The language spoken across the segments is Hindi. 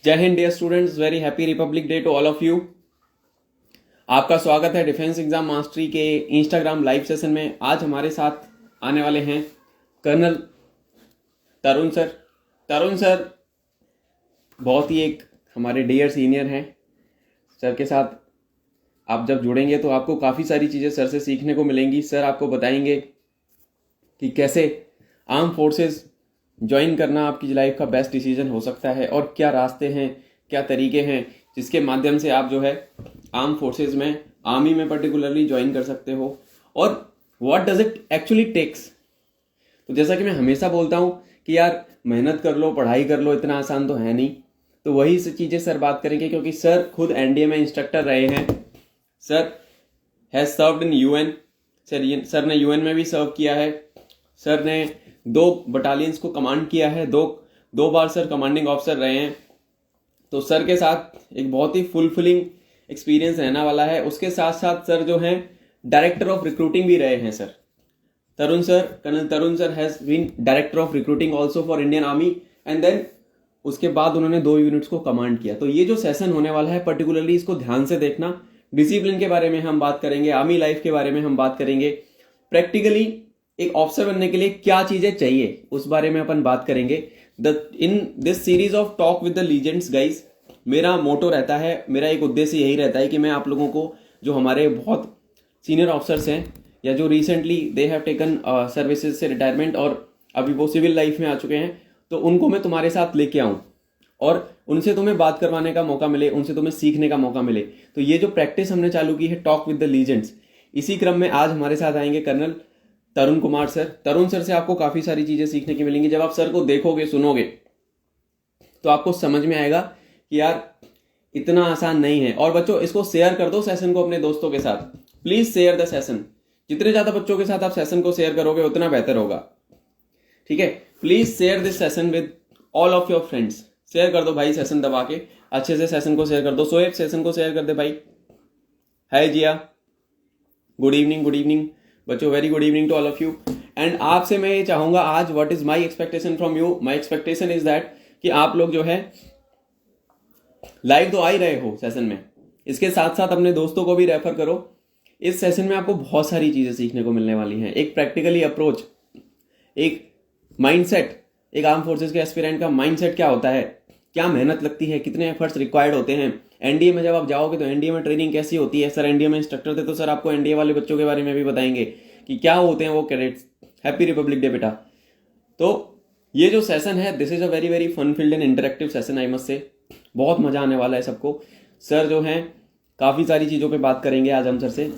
जय हिंद dear students, very happy republic day to all of you. आपका स्वागत है डिफेंस एग्जाम मास्टरी के इंस्टाग्राम लाइव सेशन में। आज हमारे साथ आने वाले हैं colonel Tarun sir. Tarun sir बहुत ही एक हमारे डियर सीनियर हैं। सर के साथ आप जब जुड़ेंगे तो आपको काफ़ी सारी चीज़ें सर से सीखने को मिलेंगी। सर आपको बताएंगे कि कैसे आर्म फोर्सेस ज्वाइन करना आपकी लाइफ का बेस्ट डिसीजन हो सकता है और क्या रास्ते हैं, क्या तरीके हैं जिसके माध्यम से आप जो है आर्म फोर्सेस में, आर्मी में पर्टिकुलरली ज्वाइन कर सकते हो, और what does it actually takes. तो जैसा कि मैं हमेशा बोलता हूँ कि यार मेहनत कर लो, पढ़ाई कर लो, इतना आसान तो है नहीं। तो वही से चीज़ें सर बात करेंगे, क्योंकि सर खुद एनडीए में इंस्ट्रक्टर रहे हैं। Sir has served in UN. Sir ने यूएन में भी सर्व किया है। सर ने 2 बटालियंस को कमांड किया है, दो बार सर कमांडिंग ऑफिसर रहे हैं। तो सर के साथ एक बहुत ही फुलफिलिंग एक्सपीरियंस रहने वाला है। उसके साथ साथ सर जो हैं डायरेक्टर ऑफ रिक्रूटिंग भी रहे हैं। Sir Tarun sir, colonel Tarun sir has been director of recruiting also for Indian army, and then उसके बाद उन्होंने 2 यूनिट्स को कमांड किया। तो ये जो सेशन होने वाला है पर्टिकुलरली इसको ध्यान से देखना। डिसिप्लिन के बारे में हम बात करेंगे, आर्मी लाइफ के बारे में हम बात करेंगे, प्रैक्टिकली एक ऑफिसर बनने के लिए क्या चीजें चाहिए उस बारे में अपन बात करेंगे। In this series of talk with the legends guys, मेरा मोटो रहता है, मेरा एक उद्देश्य यही रहता है कि मैं आप लोगों को, जो हमारे बहुत सीनियर ऑफिसर्स हैं या जो recently they have taken services से रिटायरमेंट और अभी वो सिविल लाइफ में आ चुके हैं, तो उनको मैं तुम्हारे साथ लेके आऊँ और उनसे तुम्हें बात करवाने का मौका मिले, उनसे तुम्हें सीखने का मौका मिले। तो ये जो प्रैक्टिस हमने चालू की है टॉक विद द लीजेंड्स, इसी क्रम में आज हमारे साथ आएंगे colonel Tarun Kumar sir. Tarun sir से आपको काफी सारी चीजें सीखने की मिलेंगी। जब आप सर को देखोगे, सुनोगे, तो आपको समझ में आएगा कि यार इतना आसान नहीं है। और बच्चों इसको शेयर कर दो सेशन को अपने दोस्तों के साथ। Please share the session. जितने ज्यादा बच्चों के साथ आप सेशन को शेयर करोगे उतना बेहतर होगा। ठीक है, please share this session with all of your friends. Share कर दो भाई, सेशन दबा के अच्छे से सेशन को शेयर कर दो। सोएब सेशन को शेयर कर दे भाई। Hi Jiya, good evening. Good evening बच्चों, very good evening to all of you. And आपसे मैं ये चाहूंगा आज, what is my expectation from you. My expectation is that कि आप लोग जो है लाइव तो आ ही रहे हो सेशन में, इसके साथ साथ अपने दोस्तों को भी रेफर करो। इस सेशन में आपको बहुत सारी चीजें सीखने को मिलने वाली हैं। एक प्रैक्टिकली अप्रोच, एक माइंडसेट, एक आर्म फोर्सेस के एस्पिरेंट का माइंडसेट क्या होता है, क्या मेहनत लगती है, कितने एफर्ट्स रिक्वायर्ड होते हैं। एनडीए में जब आप जाओगे तो एनडीए में ट्रेनिंग कैसी होती है। सर एनडीए में इंस्ट्रक्टर थे, तो सर आपको एनडीए वाले बच्चों के बारे में भी बताएंगे कि क्या होते हैं वो कैडेट्स। हैप्पी रिपब्लिक डे बेटा। तो ये जो सेशन है, this is a very very fun field and interactive session, I must say. बहुत मजा आने वाला है सबको। सर जो हैं काफी सारी चीजों पे बात करेंगे आज हम सर से।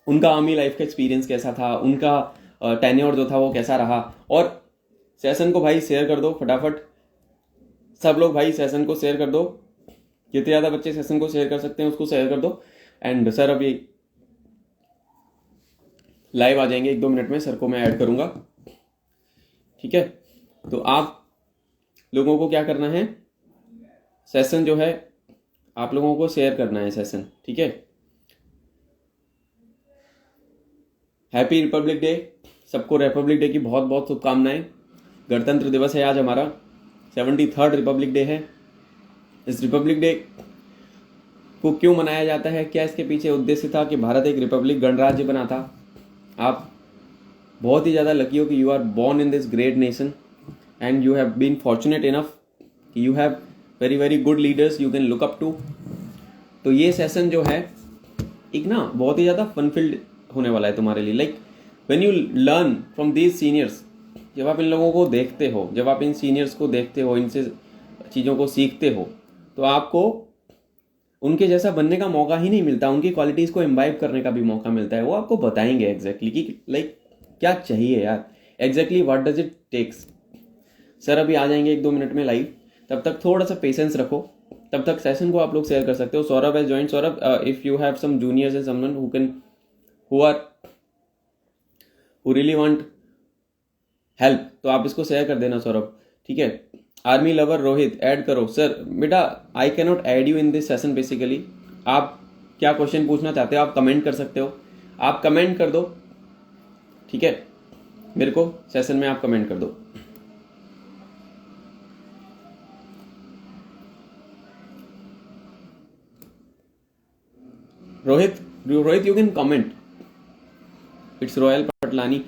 उनका आर्मी लाइफ का एक्सपीरियंस कैसा था, उनका टेन्योर जो था वो कैसा रहा। और सेशन को भाई शेयर कर दो फटाफट। सब लोग भाई सेशन को शेयर कर दो। जितने ज़्यादा बच्चे सेशन को शेयर कर सकते हैं उसको शेयर कर दो। एंड सर अभी लाइव आ जाएंगे 1-2 मिनट में, सर को मैं ऐड करूंगा। ठीक है, तो आप लोगों को क्या करना है, सेशन जो है आप लोगों को शेयर करना है सेशन। ठीक है, हैप्पी रिपब्लिक डे सबको। रिपब्लिक डे की बहुत बहुत शुभकामनाएं। गणतंत्र दिवस है आज हमारा, 73rd रिपब्लिक डे है। इस रिपब्लिक डे को क्यों मनाया जाता है, क्या इसके पीछे उद्देश्य था कि भारत एक रिपब्लिक गणराज्य बना था। आप बहुत ही ज़्यादा लकी हो कि you are born in this great nation and you have been fortunate enough कि you have very very good leaders you can look up to. तो ये सेशन जो है एक ना बहुत ही ज़्यादा फनफिल्ड होने वाला है तुम्हारे लिए। Like when you learn from these seniors, जब आप इन लोगों को देखते हो, जब आप इन सीनियर्स को देखते हो, इनसे चीज़ों को सीखते हो, तो आपको उनके जैसा बनने का मौका ही नहीं मिलता, उनकी क्वालिटीज को इम्बाइब करने का भी मौका मिलता है। वो आपको बताएंगे एग्जैक्टली कि लाइक क्या चाहिए यार, exactly what does it takes. Sir अभी आ जाएंगे 1-2 मिनट में लाइव, तब तक थोड़ा सा पेशेंस रखो। तब तक सेशन को आप लोग शेयर कर सकते हो। Saurabh has joined. Saurabh, if you have some juniors and someone who really want help, तो आप इसको शेयर कर देना सौरभ। ठीक है, आर्मी लवर रोहित ऐड करो। सर बेटा I can not add you in this session basically. आप क्या क्वेश्चन पूछना चाहते हो आप कमेंट कर सकते हो, आप कमेंट कर दो। ठीक है, मेरे को सेशन में आप कमेंट कर दो। Rohit, Rohit you can comment, it's royal Patlani.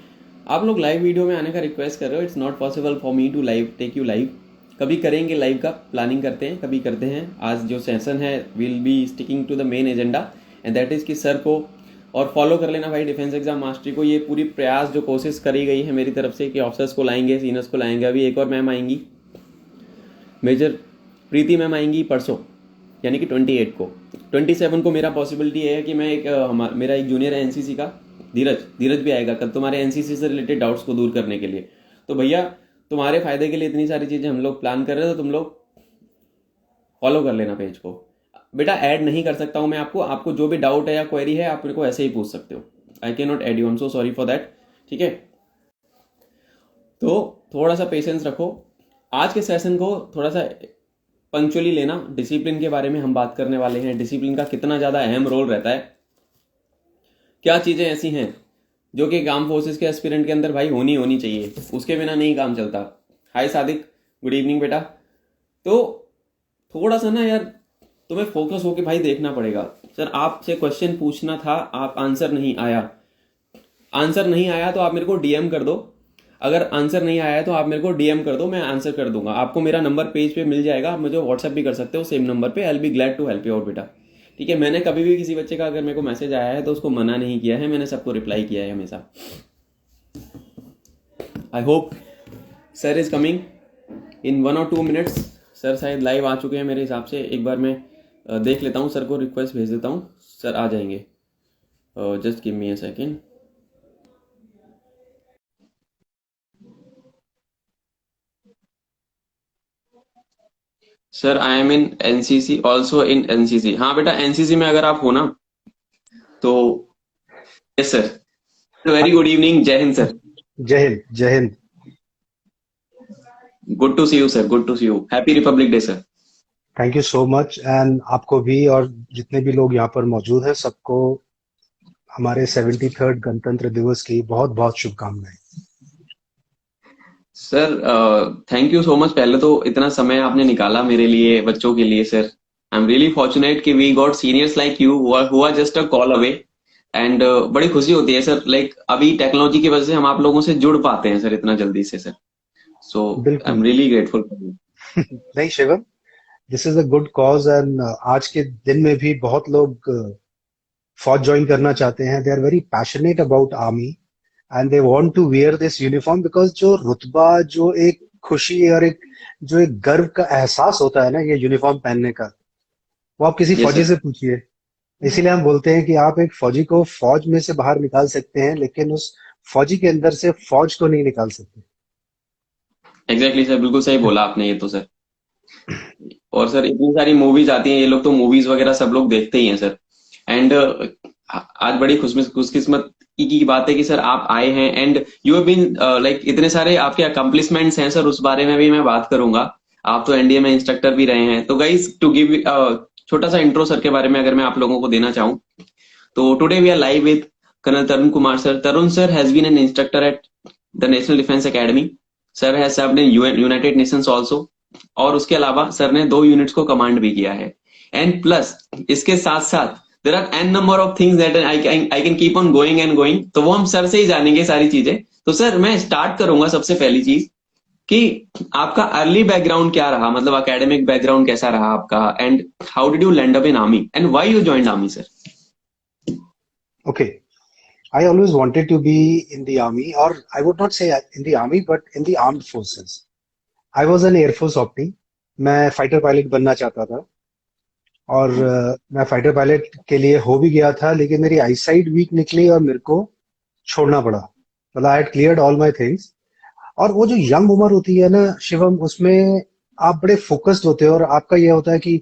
आप लोग लाइव वीडियो में आने का रिक्वेस्ट कर रहे हो, it's not possible for me to live take you live. कभी करेंगे लाइव का प्लानिंग करते हैं, कभी करते हैं। आज जो सेशन है will be sticking to the main agenda and that is कि सर को और फॉलो कर लेना भाई डिफेंस एग्जाम मास्टरी को। ये पूरी प्रयास जो कोशिश करी गई है मेरी तरफ से कि ऑफिसर्स को लाएंगे, सीनियर्स को लाएंगे। अभी एक और मैम आएंगी, मेजर प्रीति मैम आएंगी परसों, यानी कि 28 को। 27 को मेरा पॉसिबिलिटी है कि मैं मेरा एक जूनियर है एनसीसी का, धीरज भी आएगा कल तुम्हारे एनसीसी से रिलेटेड डाउट्स को दूर करने के लिए। तो भैया तुम्हारे फायदे के लिए इतनी सारी चीज़ें हम लोग प्लान कर रहे हैं, तो तुम लोग फॉलो कर लेना पेज को। बेटा ऐड नहीं कर सकता हूँ मैं आपको जो भी डाउट है या क्वेरी है आप मेरे को ऐसे ही पूछ सकते हो। I can not add you, I am so sorry for that. ठीक है, तो थोड़ा सा पेशेंस रखो। आज के सेशन को थोड़ा सा पंक्चुअली लेना। डिसिप्लिन के बारे में हम बात करने वाले हैं, डिसिप्लिन का कितना ज़्यादा अहम रोल रहता है, क्या चीज़ें ऐसी हैं जो कि आर्म फोर्सेस के एस्पिरेंट के अंदर भाई होनी चाहिए, उसके बिना नहीं काम चलता। हाय सादिक, गुड इवनिंग बेटा। तो थोड़ा सा ना यार तुम्हें फोकस होके भाई देखना पड़ेगा। सर आपसे क्वेश्चन पूछना था, आप आंसर नहीं आया तो आप मेरे को डीएम कर दो। अगर आंसर नहीं आया है तो आप मेरे को डीएम कर दो, मैं आंसर कर दूंगा। आपको मेरा नंबर पेज पे मिल जाएगा, आप मुझे व्हाट्सएप भी कर सकते हो सेम नंबर पे। I will be glad to help you out बेटा। ठीक है, मैंने कभी भी किसी बच्चे का अगर मेरे को मैसेज आया है तो उसको मना नहीं किया है, मैंने सबको रिप्लाई किया है हमेशा। I hope sir is coming in 1 or 2 minutes। Sir शायद लाइव आ चुके हैं मेरे हिसाब से। एक बार मैं देख लेता हूँ, सर को रिक्वेस्ट भेज देता हूँ, सर आ जाएंगे। Just give me a second. Sir I am in NCC, also in NCC. हाँ बेटा, एनसीसी में अगर आप हो ना तो yes sir. Very good evening, जय हिंद सर। जय हिंद, जय हिंद। Good to see you sir, good to see you. Happy republic day sir. Thank you so much. And आपको भी और जितने भी लोग यहाँ पर मौजूद हैं सबको हमारे 73rd गणतंत्र दिवस की बहुत बहुत शुभकामनाएं। Sir thank you so much. पहले तो इतना समय आपने निकाला मेरे लिए, बच्चों के लिए sir. I am really fortunate कि we got seniors like you who are just a call away. And बड़ी खुशी होती है सर, लाइक अभी टेक्नोलॉजी की वजह से हम आप लोगों से जुड़ पाते हैं सर इतना जल्दी से सर। सो आई बिल्कुल। Am really grateful for you. नहीं Shivam, this is a good cause. And आज के दिन में भी बहुत लोग फौज ज्वाइन करना चाहते हैं। They are very passionate about army and they want to wear this uniform because जो रुतबा, जो एक खुशी और एक जो एक गर्व का एहसास होता है ना ये यूनिफॉर्म पहनने का, वो आप किसी यस फौजी सर, से पूछिए। इसीलिए हम बोलते हैं कि आप एक फौजी को फौज में से बाहर निकाल सकते हैं लेकिन उस फौजी के अंदर से फौज को नहीं निकाल सकते। एग्जैक्टली सर, बिल्कुल सही बोला आपने ये तो सर। और सर इतनी सारी मूवीज आती हैं, ये लोग तो मूवीज वगैरह सब लोग देखते ही हैं सर। एंड आज बड़ी खुशकिस्मत की बात है कि सर आप आए हैं and you have been like इतने सारे आपके अकम्पलिशमेंट्स हैं सर, उस बारे में भी मैं बात करूंगा। आप तो एनडीए में इंस्ट्रक्टर भी रहे हैं। तो गाइस टू गिव छोटा सा इंट्रो सर के बारे में अगर मैं आप लोगों को देना चाहूँ, तो today we are live with colonel Tarun Kumar sir. Tarun sir has been an instructor at the National Defense Academy. Sir has served in United Nations also. और उसके अलावा सर ने 2 यूनिट्स को कमांड भी किया है। एंड प्लस इसके साथ साथ there are n number of things that I can keep on going and going. तो वो हम सर से ही जानेंगे सारी चीजें। तो सर मैं स्टार्ट करूंगा सबसे पहली चीज कि आपका अर्ली बैकग्राउंड क्या रहा, मतलब एकेडमिक बैकग्राउंड कैसा रहा आपका, and how did you land up in army and why you joined army sir. Okay, I always wanted to be in the army, or I would not say in the army but in the armed forces. I was an Air Force opti. मैं फाइटर पायलट बनना चाहता था और मैं फाइटर पायलट के लिए हो भी गया था लेकिन मेरी आईसाइट वीक निकली और मेरे को छोड़ना पड़ा। मतलब I had cleared all my things. और वो जो यंग उम्र होती है ना शिवम, उसमें आप बड़े फोकस्ड होते हो और आपका ये होता है कि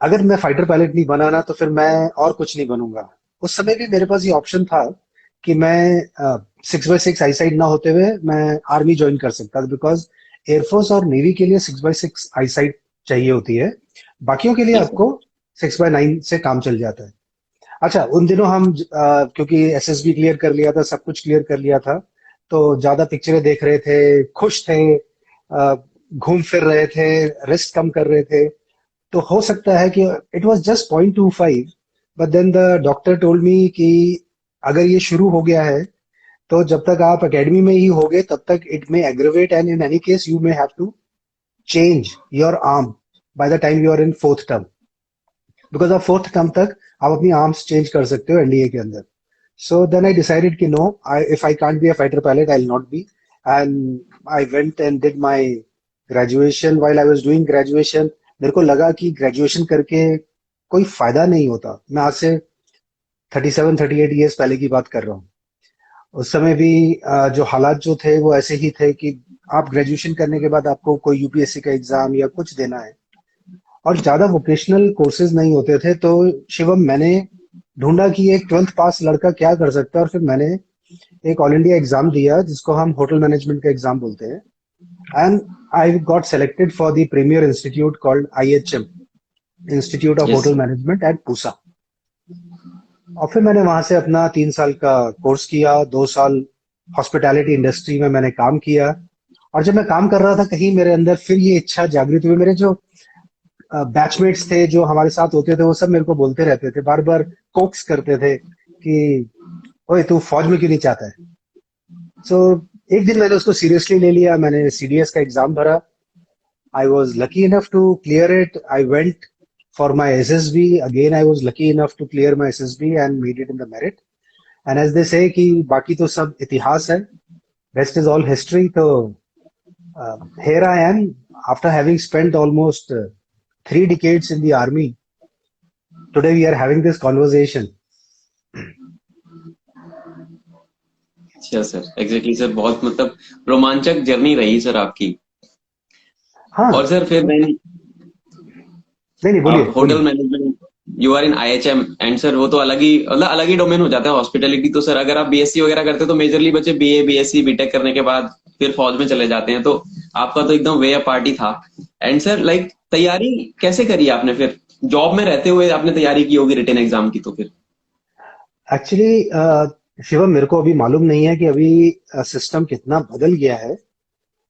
अगर मैं फाइटर पायलट नहीं बना ना तो फिर मैं और कुछ नहीं बनूंगा। उस समय भी मेरे पास ये ऑप्शन था कि मैं 6x6 आईसाइट ना होते हुए मैं आर्मी ज्वाइन कर सकता था बिकॉज एयरफोर्स और नेवी के लिए 6x6 आईसाइट चाहिए होती है, बाकियों के लिए यस आपको 6x9 से काम चल जाता है। अच्छा, उन दिनों हम क्योंकि एसएसबी क्लियर कर लिया था, सब कुछ क्लियर कर लिया था, तो ज्यादा पिक्चरें देख रहे थे, खुश थे, घूम फिर रहे थे, रिस्क कम कर रहे थे। तो हो सकता है कि it was just 0.25 but then the doctor told me कि अगर ये शुरू हो गया है तो जब तक आप एकेडमी में ही होगे तब तक it may aggravate and in any case you may have to change your arm by the time you are in fourth term, because of fourth term तक आप अपनी arms change कर सकते हो एनडीए के अंदर. So then I decided कि no, if I can't be a fighter pilot, I'll not be. And I went and did my graduation. While I was doing graduation, मेरे को लगा कि graduation करके कोई फायदा नहीं होता. मैं आज से 37-38 years पहले की बात कर रहा हूँ. उस समय भी जो हालात जो थे वो ऐसे ही थे कि आप ग्रेजुएशन करने के बाद आपको कोई यूपीएससी का एग्जाम या कुछ देना है और ज्यादा वोकेशनल कोर्सेज नहीं होते थे. तो शिवम, मैंने ढूंढा कि एक 12th पास लड़का क्या कर सकता है और फिर मैंने एक ऑल इंडिया एग्जाम दिया जिसको हम होटल मैनेजमेंट का एग्जाम बोलते हैं. And I got selected for the premier institute called IHM, institute of Yes. Hotel management eight Pusa. और फिर मैंने वहां से अपना 3 साल का कोर्स किया. 2 साल हॉस्पिटैलिटी इंडस्ट्री में मैंने काम किया. और जब मैं काम कर रहा था कहीं मेरे अंदर फिर ये इच्छा जागृत हुई. मेरे जो बैचमेट्स थे जो हमारे साथ होते थे वो सब मेरे को बोलते रहते थे, बार बार कोक्स करते थे कि ओए तू फौज में क्यों नहीं चाहता है. सो एक दिन मैंने उसको सीरियसली ले लिया. मैंने सीडीएस का एग्जाम भरा. I was lucky enough to clear it. I went for my SSB. Again, I was lucky enough to clear my SSB and made it in the merit. And as they say कि बाकी तो सब इतिहास है, rest is all history. तो here I am after having spent almost 3 decades in the army. Today we are having this conversation. अच्छा सर, एग्जैक्टली सर, बहुत मतलब रोमांचक जर्नी रही सर आपकी. हाँ, और सर फिर नहीं नहीं बोलिए आप hotel management, you are in IHM and sir वो तो अलग ही मतलब अलग ही डोमेन हो जाता है हॉस्पिटैलिटी. तो सर अगर आप बीएससी वगैरह करते हो तो मेजरली बच्चे बीए बीएससी बीटेक करने के बाद फिर फौज में चले जाते हैं. तो आपका तो एकदम वे अ पार्टी था. एंड सर लाइक तैयारी कैसे करी आपने? फिर जॉब में रहते हुए आपने तैयारी की होगी रिटन एग्जाम की. तो फिर एक्चुअली शिवम, मेरे को अभी मालूम नहीं है कि अभी सिस्टम कितना बदल गया है.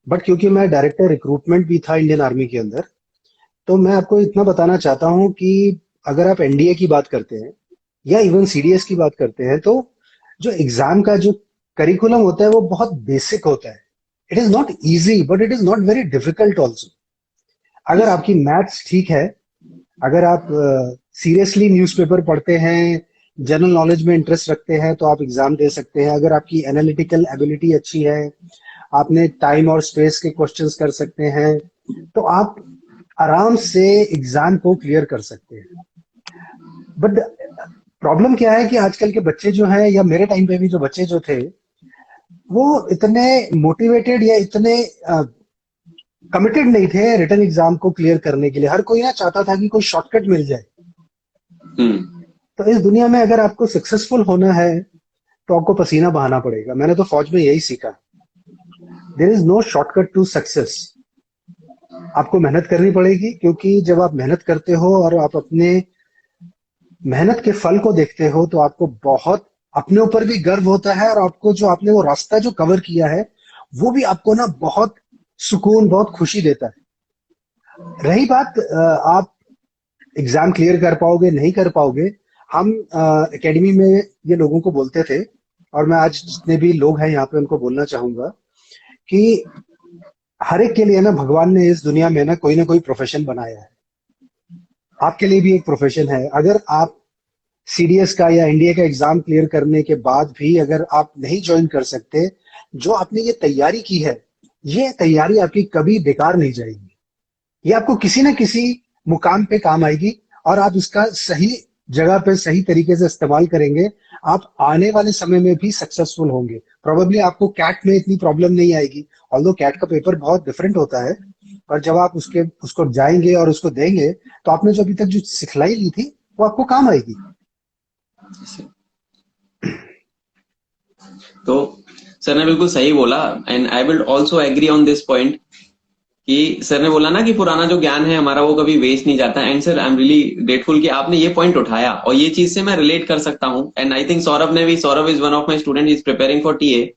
बट क्योंकि मैं डायरेक्टर रिक्रूटमेंट भी था इंडियन आर्मी के अंदर, तो मैं आपको इतना बताना चाहता हूं कि अगर आप एनडीए की बात करते हैं या इवन सीडीएस की बात करते हैं तो जो एग्जाम का जो करिकुलम होता है वो बहुत बेसिक होता है. It is not easy but it is not very difficult also. अगर आपकी मैथ्स ठीक है, अगर आप सीरियसली न्यूज़पेपर पढ़ते हैं, जनरल नॉलेज में इंटरेस्ट रखते हैं तो आप एग्जाम दे सकते हैं. अगर आपकी एनालिटिकल एबिलिटी अच्छी है, आपने टाइम और स्पेस के क्वेश्चंस कर सकते हैं, तो आप आराम से एग्जाम को क्लियर कर सकते हैं. बट प्रॉब्लम क्या है कि आजकल के बच्चे जो हैं या मेरे टाइम पे भी जो बच्चे जो थे वो इतने मोटिवेटेड या इतने कमिटेड नहीं थे रिटन एग्जाम को क्लियर करने के लिए. हर कोई ना चाहता था कि कोई शॉर्टकट मिल जाए. तो इस दुनिया में अगर आपको सक्सेसफुल होना है तो आपको पसीना बहाना पड़ेगा. मैंने तो फौज में यही सीखा. There is no shortcut to success. आपको मेहनत करनी पड़ेगी, क्योंकि जब आप मेहनत करते हो और आप अपने मेहनत के फल को देखते हो तो आपको बहुत अपने ऊपर भी गर्व होता है. और आपको जो आपने वो रास्ता जो कवर किया है वो भी आपको ना बहुत सुकून, बहुत खुशी देता है. रही बात आप एग्जाम क्लियर कर पाओगे नहीं कर पाओगे, हम एकेडमी में ये लोगों को बोलते थे और मैं आज जितने भी लोग हैं यहाँ पे उनको बोलना चाहूंगा कि हर एक के लिए ना भगवान ने इस दुनिया में ना कोई प्रोफेशन बनाया है. आपके लिए भी एक प्रोफेशन है. अगर आप सीडीएस का या एनडीए का एग्जाम क्लियर करने के बाद भी अगर आप नहीं ज्वाइन कर सकते, जो आपने ये तैयारी की है, ये तैयारी आपकी कभी बेकार नहीं जाएगी. ये आपको किसी ना किसी मुकाम पे काम आएगी और आप इसका सही जगह पे सही तरीके से इस्तेमाल करेंगे, आप आने वाले समय में भी सक्सेसफुल होंगे. प्रोबेबली आपको कैट में इतनी प्रॉब्लम नहीं आएगी, ऑल्दो कैट का पेपर बहुत डिफरेंट होता है. पर जब आप उसको जाएंगे और उसको देंगे तो आपने जो अभी तक जो सिखलाई ली थी वो आपको काम आएगी. तो सर ने बिल्कुल सही बोला. And I will also agree on this point कि सर ने बोला ना कि पुराना जो ज्ञान है हमारा वो कभी वेस्ट नहीं जाता. And sir I am really grateful कि आपने ये पॉइंट उठाया और ये चीज से मैं रिलेट कर सकता हूँ. एंड आई थिंक सौरभ ने भी, Saurabh is one of my student, is preparing for TA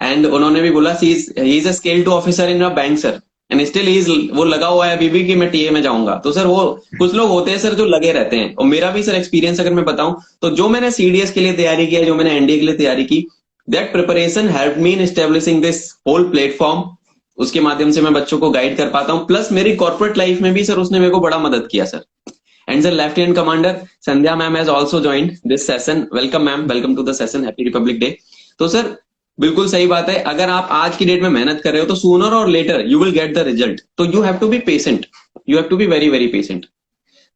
and उन्होंने भी बोला he is a scale 2 officer in a bank sir. And still is वो लगा हुआ है अभी भी कि मैं टीए में जाऊंगा। तो सर वो कुछ लोग होते हैं सर जो लगे रहते हैं, और मेरा भी सर एक्सपीरियंस अगर मैं बताऊं तो जो मैंने सीडीएस के लिए तैयारी की है, जो मैंने एनडीए के लिए तैयारी की, that preparation help me in establishing this whole platform. उसके माध्यम से मैं बच्चों को गाइड कर पाता हूँ, प्लस मेरी कॉर्पोरेट लाइफ में भी सर उसने मेरे को बड़ा मदद किया sir. And sir lieutenant commander Sandhya ma'am has also joined this session. Welcome ma'am, welcome to the session, happy republic day. तो सर बिल्कुल सही बात है, अगर आप आज की डेट में मेहनत कर रहे हो तो सूनर और later you will get the result. तो you have to be patient, you have to be very very patient.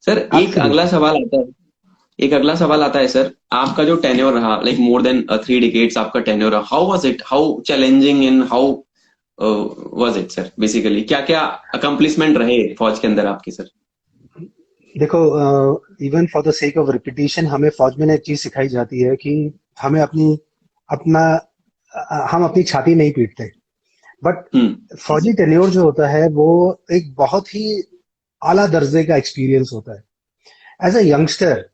Sir एक अगला एब्सोल्युटली। सवाल आता है, एक अगला सवाल आता है सर, आपका जो टेन्योर रहा लाइक मोर देन 3 डिकेड्स आपका टेन्योर रहा, how was it, how challenging and how was it sir? Basically क्या क्या अकम्प्लिशमेंट रहे फौज के अंदर आपके सर? देखो, even for the sake of repetition, हमें फौज में ना एक चीज सिखाई जाती है कि हमें अपना हम अपनी छाती नहीं पीटते। बट फौजी टेन्योर जो होता है वो एक बहुत ही आला दर्जे का एक्सपीरियंस होता है। एज अ यंगस्टर,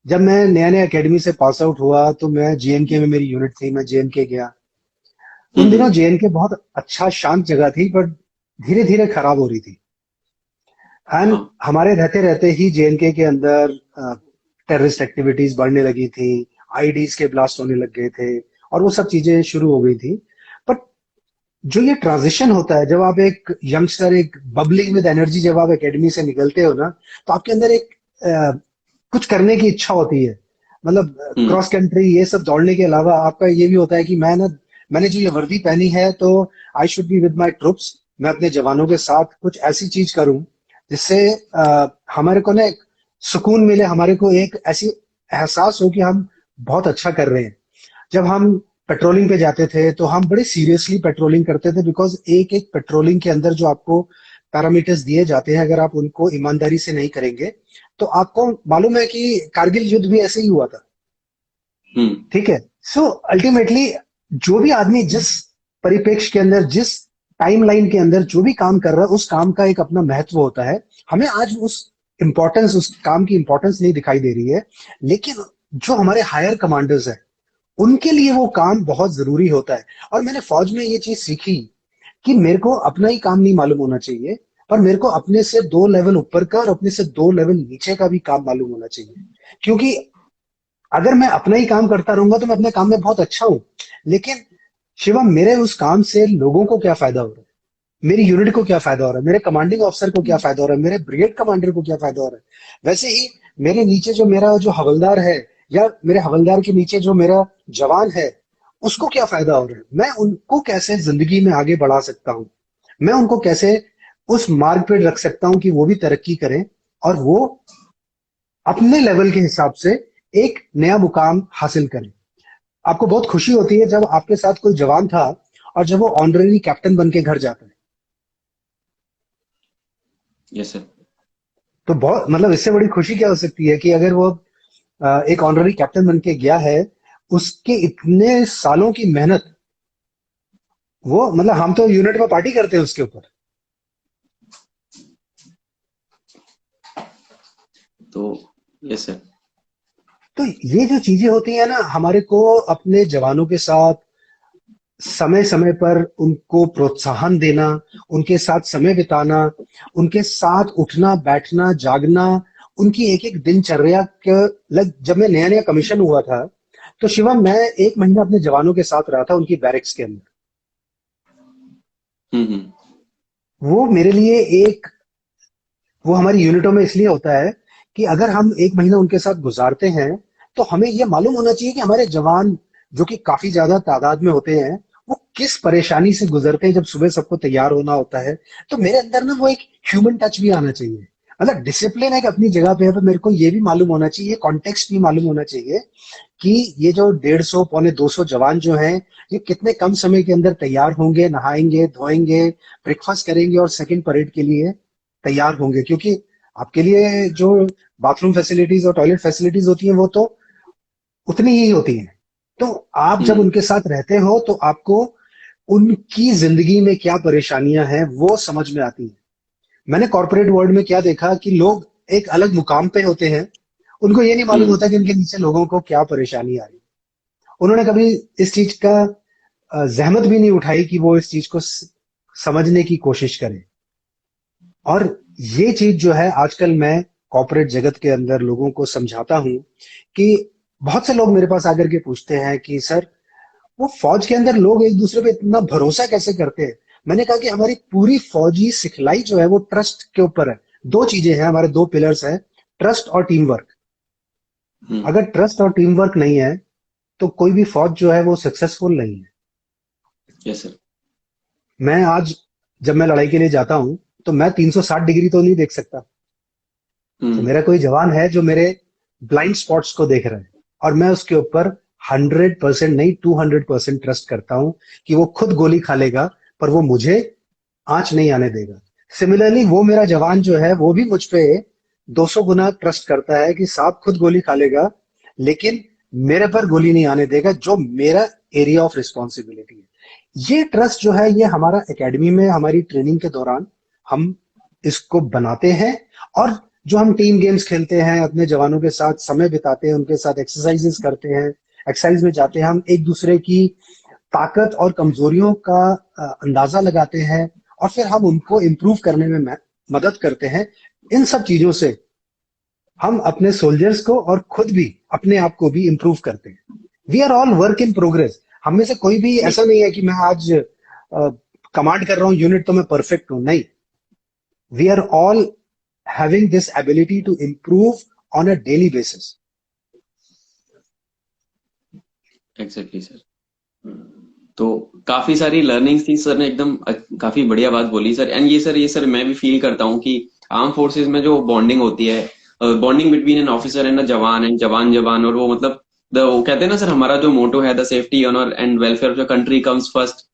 जब मैं नया नया एकेडमी से पास आउट हुआ तो मैं जेएनके में, मेरी यूनिट थी, मैं जेएनके गया। उन दिनों हम्म। जेएनके बहुत अच्छा शांत जगह थी, बट धीरे धीरे खराब हो रही थी। एंड हाँ। हमारे रहते रहते ही जेएनके के अंदर टेररिस्ट एक्टिविटीज बढ़ने लगी थी, आईडीज के ब्लास्ट होने लग गए थे, और वो सब चीजें शुरू हो गई थी। बट जो ये ट्रांजिशन होता है, जब आप एक यंगस्टर, एक बबलिंग विद एनर्जी, जब आप एकेडमी से निकलते हो ना, तो आपके अंदर एक कुछ करने की इच्छा होती है। मतलब हम्म। क्रॉस कंट्री ये सब दौड़ने के अलावा आपका ये भी होता है कि मैंने जो ये वर्दी पहनी है तो I should be with my troops. मैं अपने जवानों के साथ कुछ ऐसी चीज करूं जिससे हमारे को ना एक सुकून मिले, हमारे को एक ऐसी एहसास हो कि हम बहुत अच्छा कर रहे हैं। जब हम पेट्रोलिंग पे जाते थे तो हम बड़े सीरियसली पेट्रोलिंग करते थे, बिकॉज एक एक पेट्रोलिंग के अंदर जो आपको पैरामीटर्स दिए जाते हैं, अगर आप उनको ईमानदारी से नहीं करेंगे तो आपको मालूम है कि कारगिल युद्ध भी ऐसे ही हुआ था। हम्म। ठीक है। सो अल्टीमेटली जो भी आदमी जिस परिप्रेक्ष्य के अंदर, जिस टाइमलाइन के अंदर जो भी काम कर रहा है, उस काम का एक अपना महत्व होता है। हमें आज उस काम की इंपॉर्टेंस नहीं दिखाई दे रही है, लेकिन जो हमारे हायर कमांडर्स है उनके लिए वो काम बहुत जरूरी होता है। और मैंने फौज में ये चीज सीखी कि मेरे को अपना ही काम नहीं मालूम होना चाहिए, पर मेरे को अपने से 2 लेवल ऊपर का और अपने से 2 लेवल नीचे का भी काम मालूम होना चाहिए। क्योंकि अगर मैं अपना ही काम करता रहूंगा तो मैं अपने काम में बहुत अच्छा हूं, लेकिन शिवम, मेरे उस काम से लोगों को क्या फायदा हो रहा है, मेरी यूनिट को क्या फायदा हो रहा है, मेरे कमांडिंग ऑफिसर को क्या फायदा हो रहा है, मेरे ब्रिगेड कमांडर को क्या फायदा हो रहा है। वैसे ही मेरे नीचे जो मेरा जो हवलदार है, या मेरे हवलदार के नीचे जो मेरा जवान है, उसको क्या फायदा हो रहा है। मैं उनको कैसे जिंदगी में आगे बढ़ा सकता हूँ, मैं उनको कैसे उस मार्ग पे रख सकता हूँ कि वो भी तरक्की करें, और वो अपने लेवल के हिसाब से एक नया मुकाम हासिल करें। आपको बहुत खुशी होती है जब आपके साथ कोई जवान था और जब वो ऑनरेरी कैप्टन बन के घर जाता है। Yes sir. तो बहुत, मतलब इससे बड़ी खुशी क्या हो सकती है कि अगर वो एक ऑनरेरी कैप्टन बन के गया है, उसके इतने सालों की मेहनत, वो मतलब हम तो यूनिट में पार्टी करते हैं उसके ऊपर। तो यस सर। तो ये जो चीजें होती है ना, हमारे को अपने जवानों के साथ समय समय पर उनको प्रोत्साहन देना, उनके साथ समय बिताना, उनके साथ उठना बैठना जागना, उनकी एक एक दिनचर्या के लग। जब मैं नया नया कमीशन हुआ था तो शिवम, मैं 1 महीना अपने जवानों के साथ रहा था उनकी बैरक्स के अंदर। हम्म। वो मेरे लिए एक, वो हमारी यूनिटों में इसलिए होता है कि अगर हम 1 महीना उनके साथ गुजारते हैं तो हमें यह मालूम होना चाहिए कि हमारे जवान, जो कि काफी ज्यादा तादाद में होते हैं, वो किस परेशानी से गुजरते हैं जब सुबह सबको तैयार होना होता है। तो मेरे अंदर ना वो एक ह्यूमन टच भी आना चाहिए। मतलब डिसिप्लिन एक अपनी जगह पे है, पर मेरे को ये भी मालूम होना चाहिए, कॉन्टेक्स्ट भी मालूम होना चाहिए कि ये जो 150 पौने 200 जवान जो हैं, ये कितने कम समय के अंदर तैयार होंगे, नहाएंगे धोएंगे, ब्रेकफास्ट करेंगे और सेकंड परेड के लिए तैयार होंगे। क्योंकि आपके लिए जो बाथरूम फैसिलिटीज और टॉयलेट फैसिलिटीज होती हैं वो तो उतनी ही होती हैं। तो आप जब हम्म। उनके साथ रहते हो तो आपको उनकी जिंदगी में क्या परेशानियां हैं वो समझ में आती है। मैंने कॉर्पोरेट वर्ल्ड में क्या देखा कि लोग एक अलग मुकाम पे होते हैं, उनको ये नहीं मालूम हम्म। होता कि उनके नीचे लोगों को क्या परेशानी आ रही है। उन्होंने कभी इस चीज का जहमत भी नहीं उठाई कि वो इस चीज को समझने की कोशिश करें। और ये चीज जो है आजकल मैं कॉर्पोरेट जगत के अंदर लोगों को समझाता हूं कि बहुत से लोग मेरे पास आकर के पूछते हैं कि सर, वो फौज के अंदर लोग एक दूसरे पे इतना भरोसा कैसे करते हैं? मैंने कहा कि हमारी पूरी फौजी सिखलाई जो है वो ट्रस्ट के ऊपर है। दो चीजें हैं, हमारे दो पिलर्स हैं, ट्रस्ट और टीम वर्क। हम्म। अगर ट्रस्ट और टीम वर्क नहीं है तो कोई भी फौज जो है वो सक्सेसफुल नहीं है। Yes sir. मैं आज जब मैं लड़ाई के लिए जाता हूं तो मैं 360 डिग्री तो नहीं देख सकता। तो हम्म। मेरा कोई जवान है जो मेरे ब्लाइंड स्पॉट्स को देख रहा है, और मैं उसके ऊपर 100% नहीं 200% ट्रस्ट करता हूं कि वो खुद गोली खा लेगा, पर वो मुझे आंच नहीं आने देगा। सिमिलरली वो मेरा जवान जो है वो भी मुझ पे 200 गुना ट्रस्ट करता है कि साहब खुद गोली खा लेगा, लेकिन मेरे पर गोली नहीं आने देगा, जो मेरा एरिया ऑफ रिस्पॉन्सिबिलिटी है। ये ट्रस्ट जो है ये हमारा एकेडमी में हमारी ट्रेनिंग के दौरान हम इसको बनाते हैं। और जो हम टीम गेम्स खेलते हैं, अपने जवानों के साथ समय बिताते हैं, उनके साथ एक्सरसाइजेस करते हैं, एक्सरसाइज में जाते हैं, हम एक दूसरे की ताकत और कमजोरियों का अंदाजा लगाते हैं, और फिर हम उनको इम्प्रूव करने में मदद करते हैं। इन सब चीजों से हम अपने सोल्जर्स को और खुद भी अपने आप को भी इम्प्रूव करते हैं। We are all work in progress. हम में से कोई भी नहीं। ऐसा नहीं है कि मैं आज कमांड कर रहा हूं यूनिट तो मैं परफेक्ट हूं, नहीं। We are all having this ability to improve on a daily basis. Exactly sir. तो काफी सारी लर्निंग्स थी सर ने, एकदम काफी बढ़िया बात बोली सर। एंड ये सर मैं भी फील करता हूँ कि आर्म फोर्सेस में जो बॉन्डिंग होती है, bonding between an officer and अ जवान, एंड जवान जवान, और वो मतलब वो कहते हैं ना सर, हमारा जो मोटो है, the safety honour and welfare of the country comes first,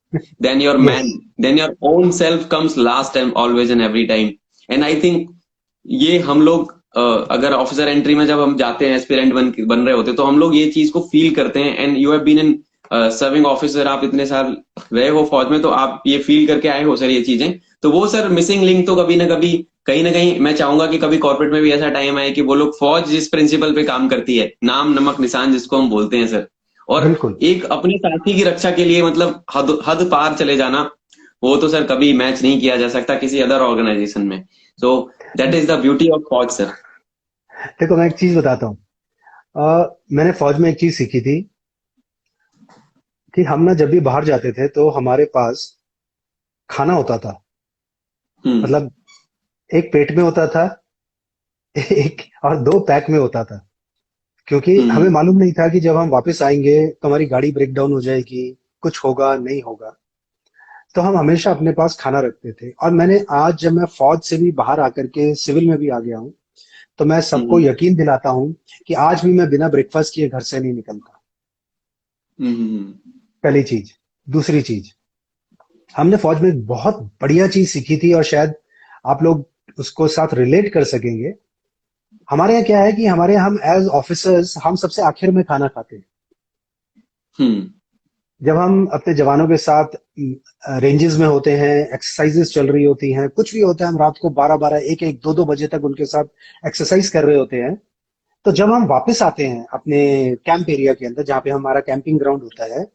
then your man, Yes, then your own self comes last time, always and every time. And I think ये हम लोग अगर ऑफिसर एंट्री में जब हम जाते हैं, एस्पिरेंट बन रहे होते हैं, तो हम लोग ये चीज को फील करते हैं। And you have been in serving officer, आप इतने साल रहे हो फौज में, तो आप ये फील करके आए हो सर ये चीजें। तो वो सर मिसिंग लिंक तो कभी ना कहीं मैं चाहूंगा कि कभी कॉर्पोरेट में भी ऐसा टाइम आए कि वो लोग, फौज जिस प्रिंसिपल पे काम करती है, नाम नमक निशान जिसको हम बोलते हैं सर, और बिल्कुल। एक अपने साथी की रक्षा के लिए मतलब हद हद पार चले जाना, वो तो सर कभी मैच नहीं किया जा सकता किसी अदर ऑर्गेनाइजेशन में। So that is the beauty of फौज सर। देखो मैं एक चीज बताता हूँ। मैंने फौज में एक चीज सीखी थी कि हम ना जब भी बाहर जाते थे तो हमारे पास खाना होता था। हम्म। मतलब एक पेट में होता था, एक और दो पैक में होता था। क्योंकि हमें हम्म। मालूम नहीं था कि जब हम वापस आएंगे तो हमारी गाड़ी ब्रेक डाउन हो जाएगी, कुछ होगा नहीं होगा। तो हम हमेशा अपने पास खाना रखते थे। और मैंने आज जब मैं फौज से भी बाहर आकर के सिविल में भी आ गया हूँ, तो मैं सबको हम्म। यकीन दिलाता हूं कि आज भी मैं बिना ब्रेकफास्ट किए घर से नहीं निकलता। हम्म। पहली चीज। दूसरी चीज, हमने फौज में एक बहुत बढ़िया चीज सीखी थी, और शायद आप लोग उसको साथ रिलेट कर सकेंगे। हमारे यहाँ क्या है कि हमारे यहाँ हम एज ऑफिसर्स हम सबसे आखिर में खाना खाते हैं। हम्म। जब हम अपने जवानों के साथ रेंजेस में होते हैं, एक्सरसाइजेस चल रही होती हैं, कुछ भी होता है, हम रात को 12-12 1-1 2-2 बजे तक उनके साथ एक्सरसाइज कर रहे होते हैं। तो जब हम वापस आते हैं अपने कैंप एरिया के अंदर जहाँ पे हमारा कैंपिंग ग्राउंड होता है,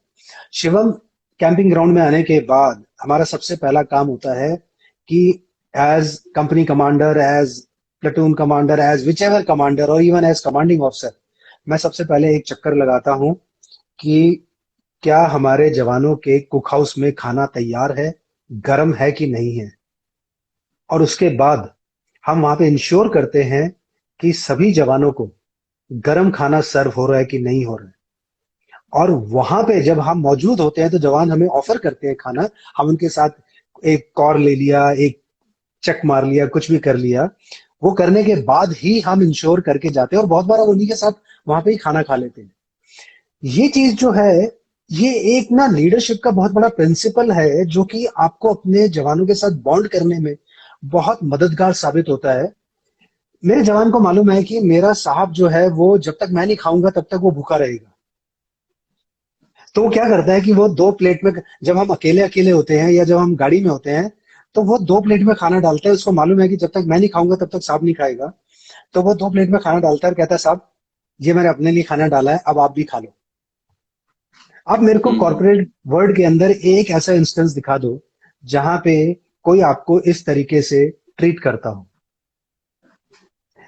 शिवम, कैंपिंग ग्राउंड में आने के बाद हमारा सबसे पहला काम होता है कि as company commander, as platoon commander, as whichever commander, और इवन एज कमांडिंग ऑफिसर, मैं सबसे पहले एक चक्कर लगाता हूं कि क्या हमारे जवानों के कुक हाउस में खाना तैयार है, गर्म है कि नहीं है। और उसके बाद हम वहां पे इंश्योर करते हैं कि सभी जवानों को गर्म खाना सर्व हो रहा है कि नहीं हो रहा है। और वहां पे जब हम मौजूद होते हैं तो जवान हमें ऑफर करते हैं खाना, हम उनके साथ एक कॉर ले लिया, एक चक मार लिया, कुछ भी कर लिया। वो करने के बाद ही हम इंश्योर करके जाते हैं, और बहुत बार हम उन्हीं के साथ वहां पे ही खाना खा लेते हैं। ये चीज जो है, ये एक ना लीडरशिप का बहुत बड़ा प्रिंसिपल है, जो कि आपको अपने जवानों के साथ बॉन्ड करने में बहुत मददगार साबित होता है। मेरे जवान को मालूम है कि मेरा साहब जो है वो जब तक मैं नहीं खाऊंगा तब तक वो भूखा रहेगा। तो वो क्या करता है कि वो दो प्लेट में, जब हम अकेले अकेले होते हैं या जब हम गाड़ी में होते हैं, तो वो दो प्लेट में खाना डालता है। उसको मालूम है कि जब तक मैं नहीं खाऊंगा तब तक साहब नहीं खाएगा। तो वो दो प्लेट में खाना डालता है और कहता है, साहब ये मैंने अपने लिए खाना डाला है, अब आप भी खा लो। अब मेरे को हम्म। कॉर्पोरेट वर्ल्ड के अंदर एक ऐसा इंस्टेंस दिखा दो जहां पे कोई आपको इस तरीके से ट्रीट करता हूं।